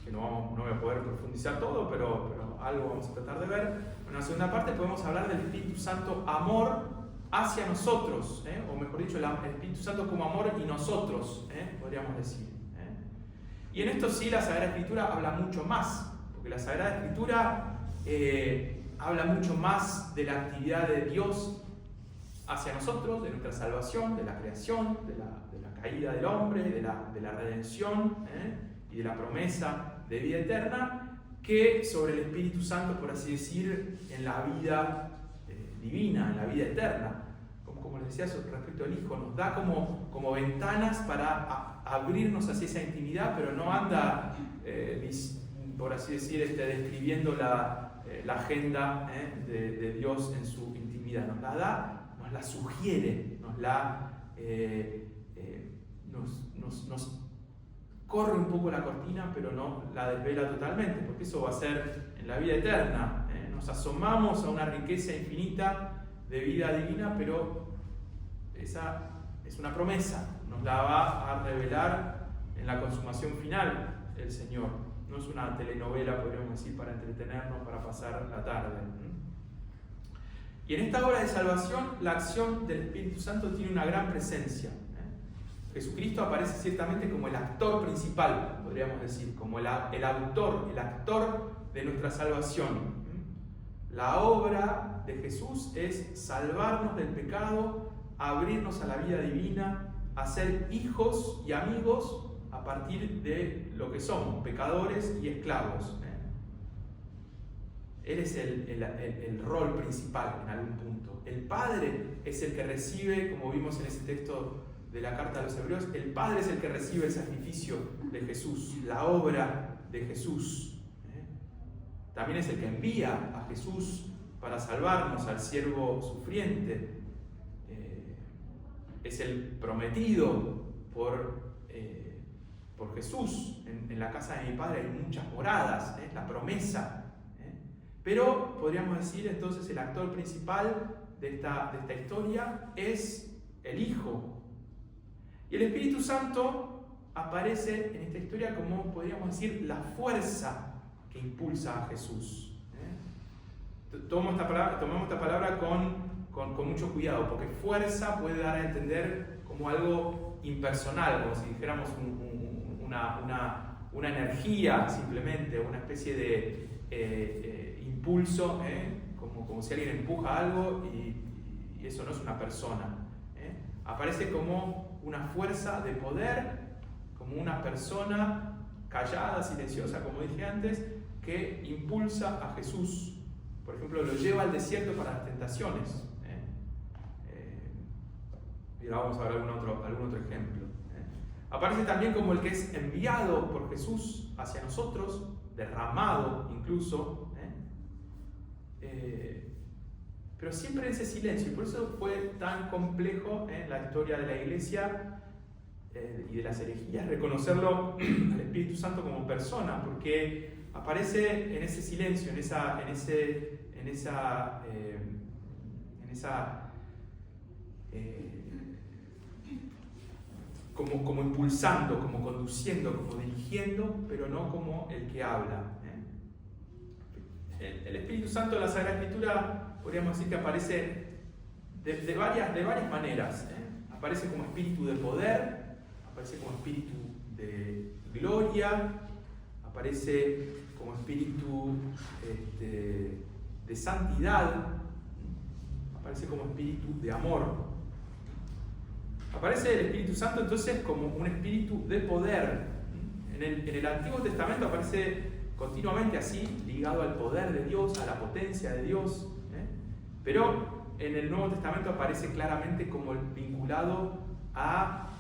que no voy a poder profundizar todo, pero algo vamos a tratar de ver, en una segunda parte podemos hablar del Espíritu Santo amor hacia nosotros, o mejor dicho, el Espíritu Santo como amor y nosotros, podríamos decir. Y en esto sí la Sagrada Escritura habla mucho más, porque la Sagrada Escritura habla mucho más de la actividad de Dios hacia nosotros, de nuestra salvación, de la creación, de la caída del hombre, de la redención y de la promesa de vida eterna, que sobre el Espíritu Santo, por así decir, en la vida divina, en la vida eterna. Como les decía respecto al Hijo, nos da como ventanas para abrirnos hacia esa intimidad, pero no anda, por así decir, describiendo la agenda de Dios en su intimidad. Nos la da, nos la sugiere, nos corre un poco la cortina, pero no la desvela totalmente, porque eso va a ser en la vida eterna. Nos asomamos a una riqueza infinita de vida divina, pero esa es una promesa, nos la va a revelar en la consumación final el Señor. No es una telenovela, podríamos decir, para entretenernos, para pasar la tarde. Y en esta obra de salvación, la acción del Espíritu Santo tiene una gran presencia. Jesucristo aparece ciertamente como el actor principal, podríamos decir, como el autor, el actor de nuestra salvación. La obra de Jesús es salvarnos del pecado, abrirnos a la vida divina, a ser hijos y amigos a partir de lo que somos, pecadores y esclavos. Él es el rol principal en algún punto. El Padre es el que recibe, como vimos en ese texto de la carta de los Hebreos, el Padre es el que recibe el sacrificio de Jesús, la obra de Jesús. También es el que envía a Jesús para salvarnos, al siervo sufriente. Es el prometido por Jesús. En la casa de mi Padre hay muchas moradas, la promesa. Pero podríamos decir entonces el actor principal de esta historia es el Hijo. Y el Espíritu Santo aparece en esta historia como, podríamos decir, la fuerza que impulsa a Jesús. Tomemos esta palabra con mucho cuidado, porque fuerza puede dar a entender como algo impersonal, como si dijéramos una energía simplemente, una especie de impulso, como si alguien empuja algo y eso no es una persona. Aparece como una fuerza de poder, como una persona callada, silenciosa, como dije antes, que impulsa a Jesús. Por ejemplo, lo lleva al desierto para las tentaciones. Y ahora vamos a ver algún otro ejemplo. Aparece también como el que es enviado por Jesús hacia nosotros, derramado incluso, pero siempre en ese silencio. Y por eso fue tan complejo en la historia de la Iglesia y de las herejías reconocerlo al Espíritu Santo como persona, porque aparece en ese silencio, como impulsando, como conduciendo, como dirigiendo, pero no como el que habla. El Espíritu Santo en la Sagrada Escritura podríamos decir que aparece de varias maneras. Aparece como espíritu de poder, aparece como espíritu de gloria, aparece como espíritu de santidad, aparece como espíritu de amor. Aparece el Espíritu Santo entonces como un espíritu de poder. En el Antiguo Testamento aparece continuamente así, ligado al poder de Dios, a la potencia de Dios, pero en el Nuevo Testamento aparece claramente como vinculado a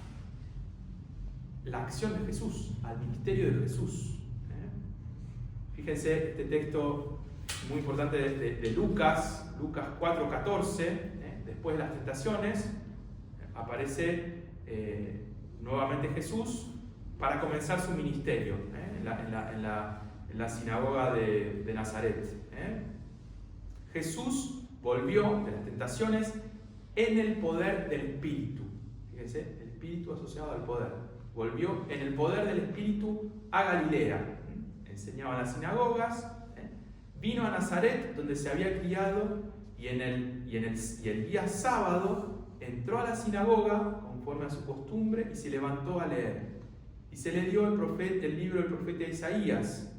la acción de Jesús, al ministerio de Jesús. Fíjense este texto muy importante de Lucas 4:14, después de las tentaciones, aparece nuevamente Jesús para comenzar su ministerio en la sinagoga de Nazaret. Jesús volvió de las tentaciones en el poder del Espíritu. Fíjense, el espíritu asociado al poder. Volvió en el poder del espíritu a Galilea. Enseñaba en las sinagogas, vino a Nazaret, donde se había criado, y el día sábado entró a la sinagoga, conforme a su costumbre, y se levantó a leer. Y se le dio el libro del profeta Isaías,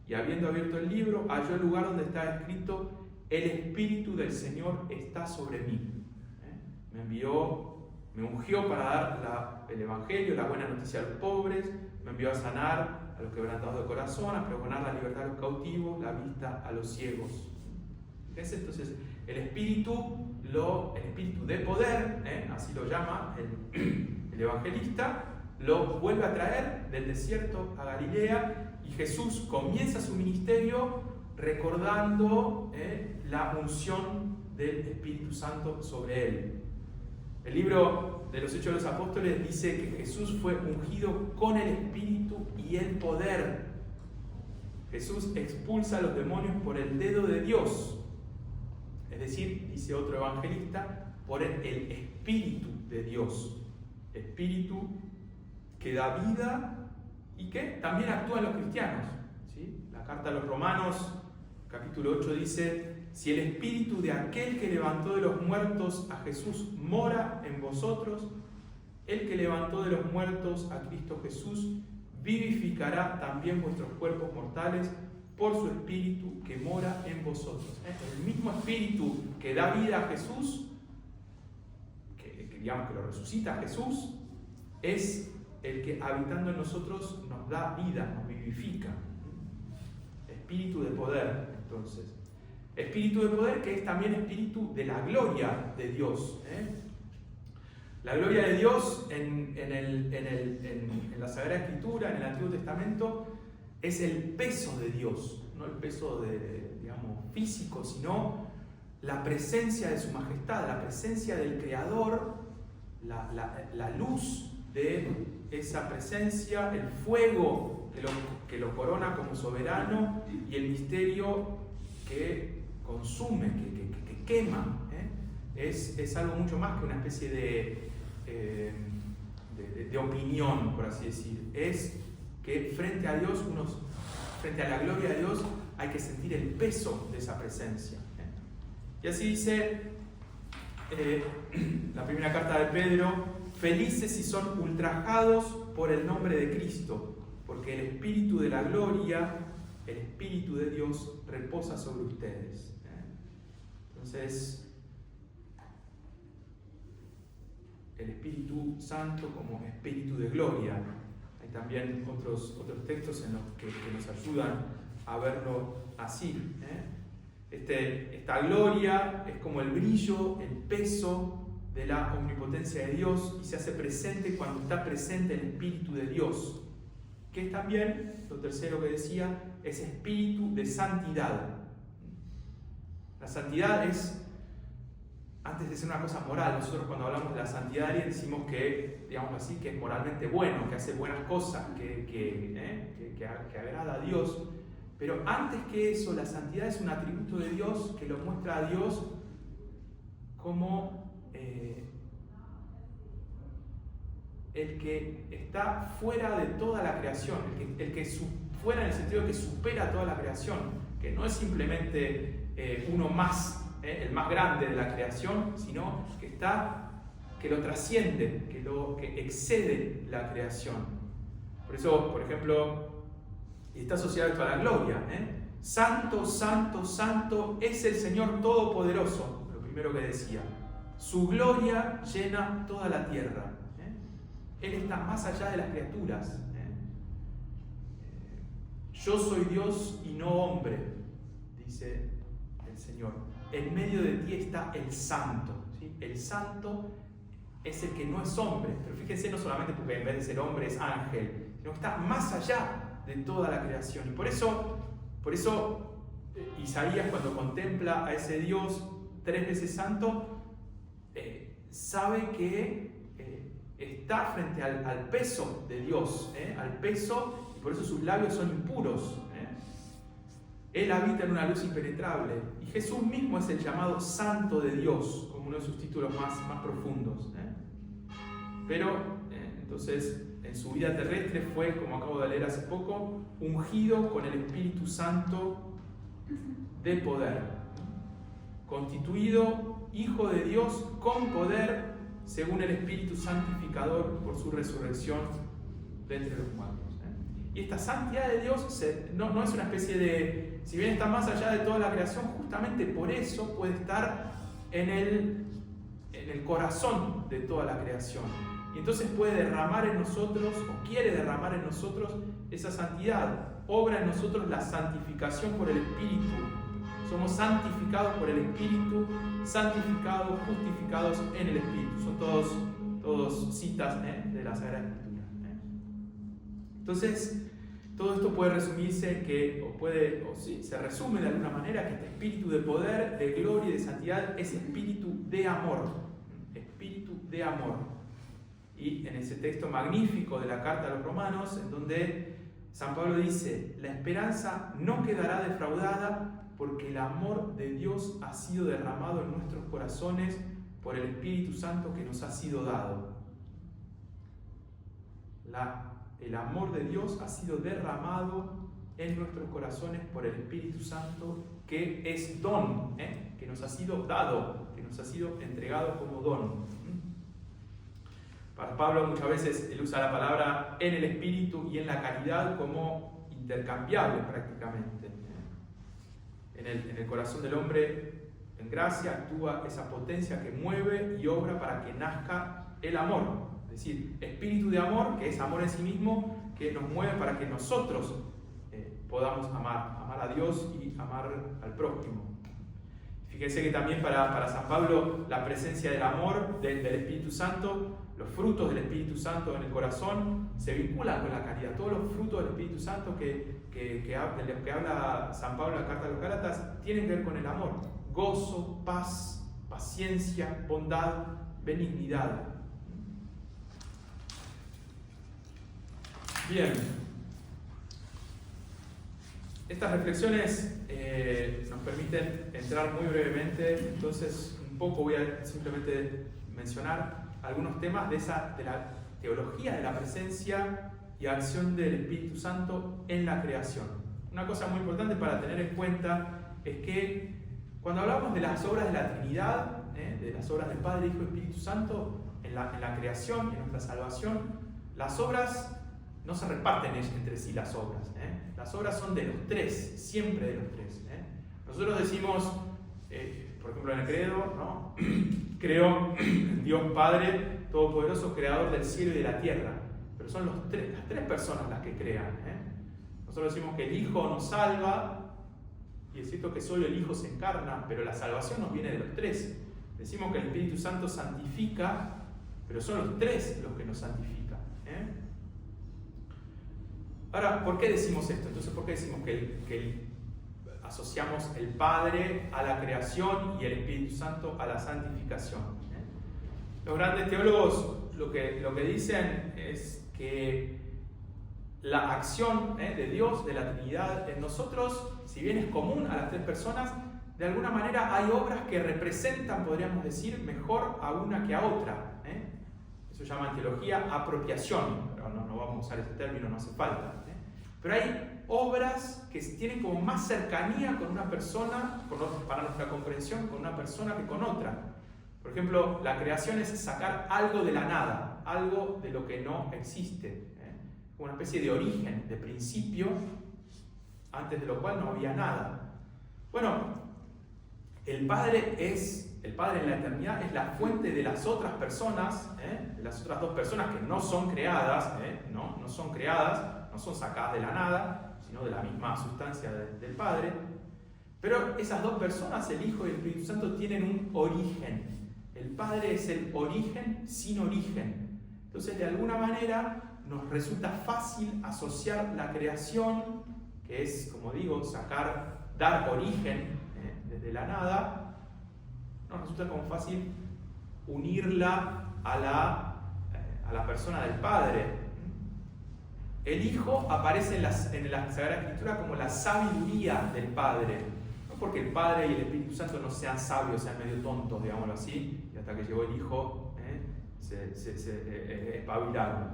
y habiendo abierto el libro, halló el lugar donde estaba escrito: el Espíritu del Señor está sobre mí. Me ungió para dar el Evangelio, la buena noticia a los pobres, me envió a sanar a los quebrantados de corazón, a pregonar la libertad a los cautivos, la vista a los ciegos. Entonces, el espíritu de poder, así lo llama el evangelista, lo vuelve a traer del desierto a Galilea, y Jesús comienza su ministerio recordando la unción del Espíritu Santo sobre él. El libro de los Hechos de los Apóstoles dice que Jesús fue ungido con el Espíritu y el poder. Jesús expulsa a los demonios por el dedo de Dios. Es decir, dice otro evangelista, por el Espíritu de Dios. Espíritu que da vida y que también actúa en los cristianos. ¿Sí? La carta a los Romanos, capítulo 8, dice: si el espíritu de aquel que levantó de los muertos a Jesús mora en vosotros, el que levantó de los muertos a Cristo Jesús vivificará también vuestros cuerpos mortales por su espíritu que mora en vosotros. El mismo espíritu que da vida a Jesús, que digamos que lo resucita a Jesús, es el que habitando en nosotros nos da vida, nos vivifica. Espíritu de poder, entonces. Espíritu de poder, que es también espíritu de la gloria de Dios. La gloria de Dios en la Sagrada Escritura, en el Antiguo Testamento, es el peso de Dios, no el peso físico, sino la presencia de su majestad, la presencia del Creador, la luz de esa presencia, el fuego que lo corona como soberano, y el misterio que consume, que quema. Es algo mucho más que una especie de opinión, por así decir. Es que frente a Dios, frente a la gloria de Dios, hay que sentir el peso de esa presencia. Y así dice la primera carta de Pedro: felices si son ultrajados por el nombre de Cristo, porque el Espíritu de la gloria, el Espíritu de Dios, reposa sobre ustedes. Entonces, el Espíritu Santo como Espíritu de gloria. Hay también otros textos en los que nos ayudan a verlo así. Esta gloria es como el brillo, el peso de la omnipotencia de Dios, y se hace presente cuando está presente el Espíritu de Dios, que es también, lo tercero que decía, es espíritu de santidad. La santidad es, antes de ser una cosa moral, nosotros cuando hablamos de la santidad decimos que, digamos así, que es moralmente bueno, que hace buenas cosas, que agrada a Dios. Pero antes que eso, la santidad es un atributo de Dios que lo muestra a Dios como el que está fuera de toda la creación, fuera en el sentido de que supera toda la creación, que no es simplemente uno más, el más grande de la creación, sino que lo trasciende, que excede la creación. Por eso, por ejemplo, está asociado esto a la gloria. Santo, santo, santo es el Señor Todopoderoso, lo primero que decía. Su gloria llena toda la tierra. Él está más allá de las criaturas. Yo soy Dios y no hombre, dice el Señor. En medio de ti está el Santo. ¿Sí? El Santo es el que no es hombre. Pero fíjense, no solamente porque en vez de ser hombre es ángel, sino que está más allá de toda la creación. Y por eso Isaías, cuando contempla a ese Dios 3 veces santo, sabe que está frente al peso de Dios, al peso, y por eso sus labios son impuros. Él habita en una luz impenetrable, y Jesús mismo es el llamado Santo de Dios, como uno de sus títulos más profundos. Pero Entonces, en su vida terrestre fue, como acabo de leer hace poco, ungido con el Espíritu Santo de poder, constituido Hijo de Dios con poder según el Espíritu Santificador por su resurrección de entre los muertos. Y esta santidad de Dios no es una especie de, si bien está más allá de toda la creación, justamente por eso puede estar en el corazón de toda la creación. Y entonces puede derramar en nosotros, o quiere derramar en nosotros, esa santidad. Obra en nosotros la santificación por el Espíritu. Somos santificados por el Espíritu, santificados, justificados en el Espíritu. Son todos citas de la Sagrada Escritura. Entonces, todo esto puede resumirse se resume de alguna manera que este espíritu de poder, de gloria y de santidad es espíritu de amor. Espíritu de amor. Y en ese texto magnífico de la carta a los Romanos, en donde San Pablo dice: la esperanza no quedará defraudada porque el amor de Dios ha sido derramado en nuestros corazones por el Espíritu Santo que nos ha sido dado. El amor de Dios ha sido derramado en nuestros corazones por el Espíritu Santo, que es don, que nos ha sido dado, que nos ha sido entregado como don. Para Pablo muchas veces él usa la palabra en el Espíritu y en la caridad como intercambiables prácticamente. En el corazón del hombre, en gracia, actúa esa potencia que mueve y obra para que nazca el amor. Es decir, espíritu de amor, que es amor en sí mismo, que nos mueve para que nosotros podamos amar a Dios y amar al prójimo. Fíjense que también para San Pablo la presencia del amor, del Espíritu Santo, los frutos del Espíritu Santo en el corazón se vinculan con la caridad. Todos los frutos del Espíritu Santo de los que habla San Pablo en la carta a los Gálatas tienen que ver con el amor. Gozo, paz, paciencia, bondad, benignidad. Bien, estas reflexiones nos permiten entrar muy brevemente, entonces un poco voy a simplemente mencionar algunos temas de la teología de la presencia y acción del Espíritu Santo en la creación. Una cosa muy importante para tener en cuenta es que cuando hablamos de las obras de la Trinidad, de las obras del Padre, Hijo y Espíritu Santo en la creación y en nuestra salvación, las obras no se reparten entre sí las obras. Las obras son de los tres, siempre de los tres. Nosotros decimos, por ejemplo en el credo, ¿no? Creo en Dios Padre Todopoderoso, Creador del cielo y de la tierra. Pero son las tres personas las que crean. Nosotros decimos que el Hijo nos salva, y es cierto que solo el Hijo se encarna, pero la salvación nos viene de los tres. Decimos que el Espíritu Santo santifica, pero son los tres los que nos santifican. Ahora, ¿por qué decimos esto? Entonces, ¿por qué decimos que asociamos el Padre a la creación y el Espíritu Santo a la santificación? Los grandes teólogos lo que dicen es que la acción de Dios, de la Trinidad en nosotros, si bien es común a las tres personas, de alguna manera hay obras que representan, podríamos decir, mejor a una que a otra. Eso se llama en teología apropiación, pero no vamos a usar ese término, no hace falta. Pero hay obras que tienen como más cercanía con una persona, para nuestra comprensión, con una persona que con otra. Por ejemplo, la creación es sacar algo de la nada, algo de lo que no existe. Una especie de origen, de principio, antes de lo cual no había nada. Bueno, el Padre en la eternidad es la fuente de las otras personas, de las otras dos personas que no son creadas, no son creadas, no son sacadas de la nada, sino de la misma sustancia del Padre. Pero esas dos personas, el Hijo y el Espíritu Santo, tienen un origen. El Padre es el origen sin origen. Entonces, de alguna manera, nos resulta fácil asociar la creación, que es, como digo, dar origen desde la nada, nos resulta como fácil unirla a la persona del Padre. El Hijo aparece en la Sagrada Escritura como la sabiduría del Padre. No porque el Padre y el Espíritu Santo no sean sabios, sean medio tontos, digámoslo así, y hasta que llegó el Hijo espabilaron,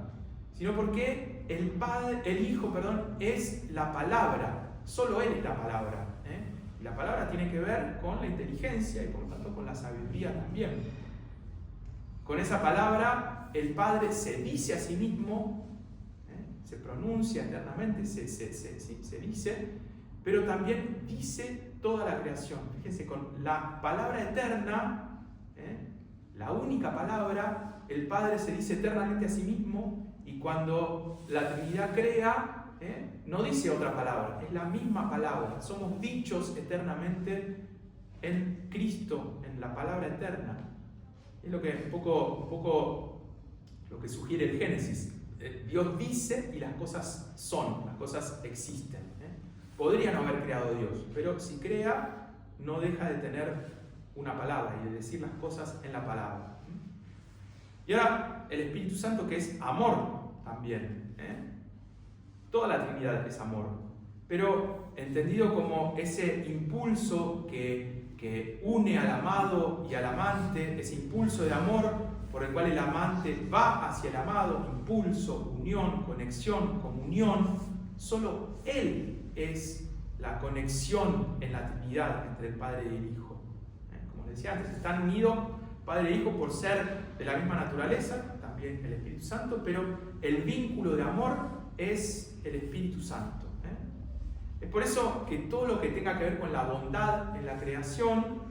sino porque el Hijo, es la palabra, solo Él es la palabra. Y la palabra tiene que ver con la inteligencia y por lo tanto con la sabiduría también. Con esa palabra el Padre se dice a sí mismo, se pronuncia eternamente, se dice, pero también dice toda la creación. Fíjense, con la palabra eterna, la única palabra, el Padre se dice eternamente a sí mismo, y cuando la Trinidad crea, no dice otra palabra, es la misma palabra. Somos dichos eternamente en Cristo, en la palabra eterna. Es lo que un poco lo que sugiere el Génesis. Dios dice y las cosas son, las cosas existen. Podría no haber creado Dios, pero si crea, no deja de tener una palabra y de decir las cosas en la palabra. Y ahora el Espíritu Santo, que es amor también. Toda la Trinidad es amor, pero entendido como ese impulso que une al amado y al amante, ese impulso de amor por el cual el amante va hacia el amado, impulso, unión, conexión, comunión. Solo Él es la conexión en la Trinidad entre el Padre y el Hijo. Como les decía antes, están unidos Padre e Hijo por ser de la misma naturaleza, también el Espíritu Santo, pero el vínculo de amor es el Espíritu Santo. Es por eso que todo lo que tenga que ver con la bondad en la creación,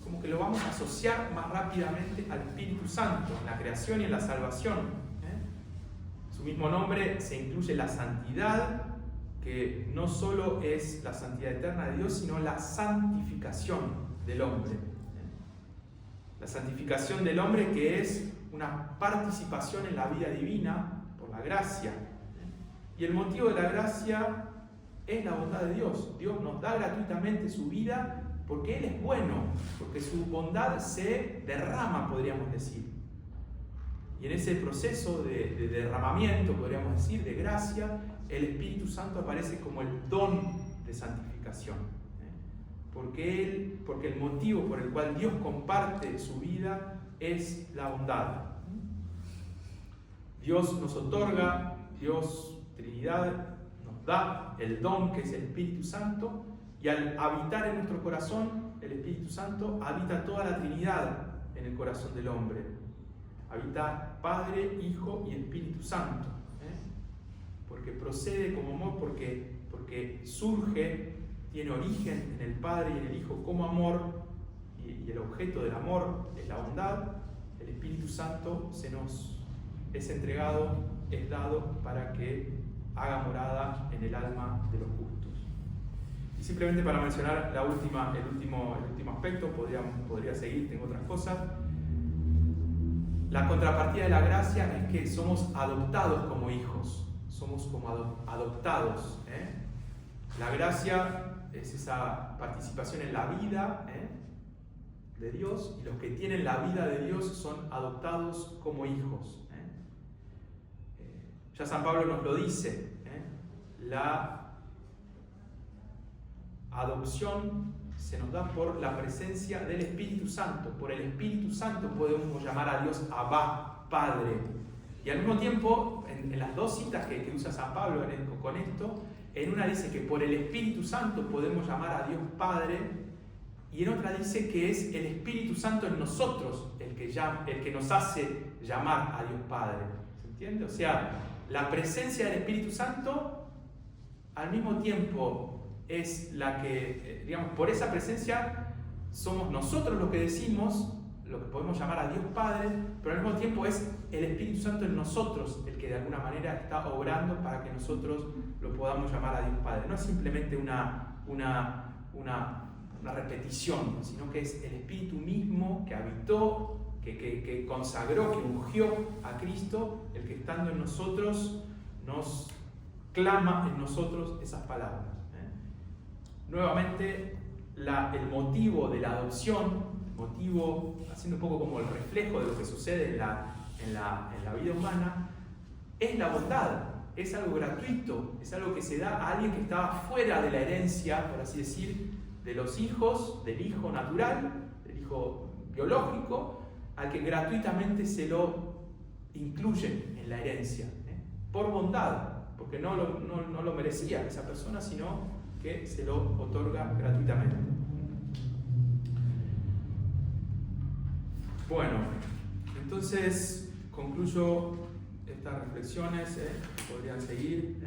como que lo vamos a asociar más rápidamente al Espíritu Santo, en la creación y en la salvación. Su mismo nombre se incluye la santidad, que no solo es la santidad eterna de Dios, sino la santificación del hombre. La santificación del hombre, que es una participación en la vida divina por la gracia. Y el motivo de la gracia es la bondad de Dios. Dios nos da gratuitamente su vida porque Él es bueno, porque su bondad se derrama, podríamos decir. Y en ese proceso de derramamiento, podríamos decir, de gracia, el Espíritu Santo aparece como el don de santificación. Porque el motivo por el cual Dios comparte su vida es la bondad. Dios nos otorga, Dios Trinidad nos da el don que es el Espíritu Santo, y al habitar en nuestro corazón, el Espíritu Santo habita toda la Trinidad en el corazón del hombre. Habita Padre, Hijo y Espíritu Santo. Porque procede como amor, porque surge, tiene origen en el Padre y en el Hijo como amor, y el objeto del amor es la bondad. El Espíritu Santo se nos es entregado, es dado para que haga morada en el alma de los justos. Y simplemente para mencionar el último aspecto, podría seguir, tengo otras cosas. La contrapartida de la gracia es que somos adoptados como hijos, somos como adoptados. La gracia es esa participación en la vida de Dios, y los que tienen la vida de Dios son adoptados como hijos. Ya San Pablo nos lo dice, la adopción se nos da por la presencia del Espíritu Santo. Por el Espíritu Santo podemos llamar a Dios Abba, Padre. Y al mismo tiempo, en las dos citas que usa San Pablo con esto, en una dice que por el Espíritu Santo podemos llamar a Dios Padre, y en otra dice que es el Espíritu Santo en nosotros el que nos hace llamar a Dios Padre. ¿Se entiende? O sea, la presencia del Espíritu Santo al mismo tiempo es la que, por esa presencia somos nosotros los que decimos, lo que podemos llamar a Dios Padre, pero al mismo tiempo es el Espíritu Santo en nosotros el que de alguna manera está obrando para que nosotros lo podamos llamar a Dios Padre. No es simplemente una repetición, sino que es el Espíritu mismo que habitó, que consagró, que ungió a Cristo, el que estando en nosotros nos clama en nosotros esas palabras. Nuevamente, el motivo de la adopción, haciendo un poco como el reflejo de lo que sucede en la vida humana, es la bondad, es algo gratuito, es algo que se da a alguien que estaba fuera de la herencia, por así decir, de los hijos, del hijo natural, del hijo biológico, al que gratuitamente se lo incluye en la herencia, por bondad, porque no lo merecía esa persona, sino que se lo otorga gratuitamente. Bueno, entonces concluyo estas reflexiones, podrían seguir,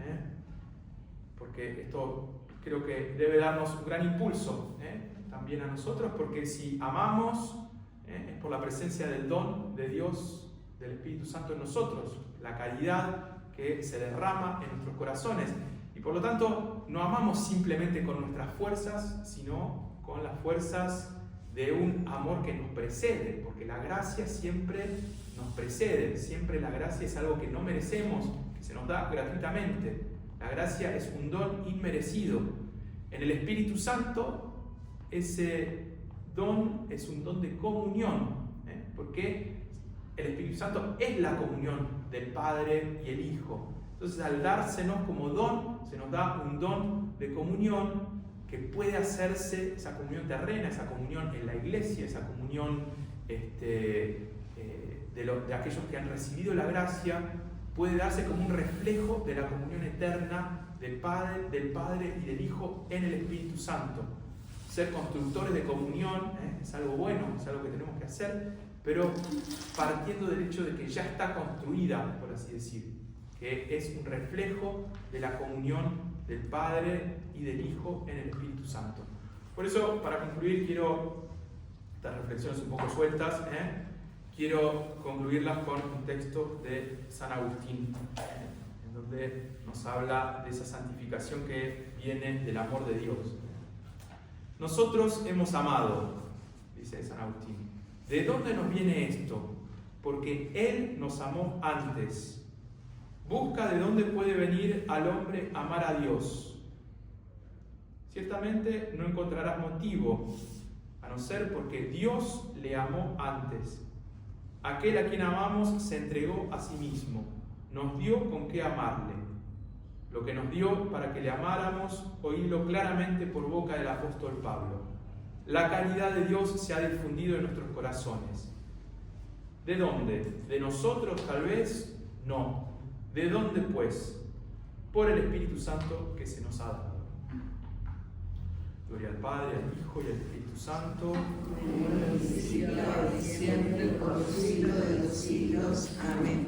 porque esto creo que debe darnos un gran impulso también a nosotros, porque si amamos es por la presencia del don de Dios, del Espíritu Santo en nosotros, la caridad que se derrama en nuestros corazones, y por lo tanto no amamos simplemente con nuestras fuerzas, sino con las fuerzas de un amor que nos precede, porque la gracia siempre nos precede, siempre la gracia es algo que no merecemos, que se nos da gratuitamente. La gracia es un don inmerecido. En el Espíritu Santo, ese don es un don de comunión, porque el Espíritu Santo es la comunión del Padre y el Hijo. Entonces, al dársenos como don, se nos da un don de comunión que puede hacerse, esa comunión terrena, esa comunión en la iglesia, esa comunión de aquellos que han recibido la gracia, puede darse como un reflejo de la comunión eterna del Padre y del Hijo en el Espíritu Santo. Ser constructores de comunión es algo bueno, es algo que tenemos que hacer, pero partiendo del hecho de que ya está construida, por así decir, que es un reflejo de la comunión del Padre y del Hijo en el Espíritu Santo. Por eso, para concluir, quiero, estas reflexiones un poco sueltas, quiero concluirlas con un texto de San Agustín, en donde nos habla de esa santificación que viene del amor de Dios. Nosotros hemos amado, dice San Agustín. ¿De dónde nos viene esto? Porque Él nos amó antes. Busca de dónde puede venir al hombre amar a Dios. Ciertamente no encontrarás motivo, a no ser porque Dios le amó antes. Aquel a quien amamos se entregó a sí mismo, nos dio con qué amarle. Lo que nos dio para que le amáramos, oídlo claramente por boca del apóstol Pablo. La caridad de Dios se ha difundido en nuestros corazones. ¿De dónde? ¿De nosotros tal vez? No. ¿De dónde pues? Por el Espíritu Santo que se nos ha dado. Gloria al Padre, al Hijo y al Espíritu Santo. Como en el principio, ahora y siempre, por los siglos de los siglos. Amén.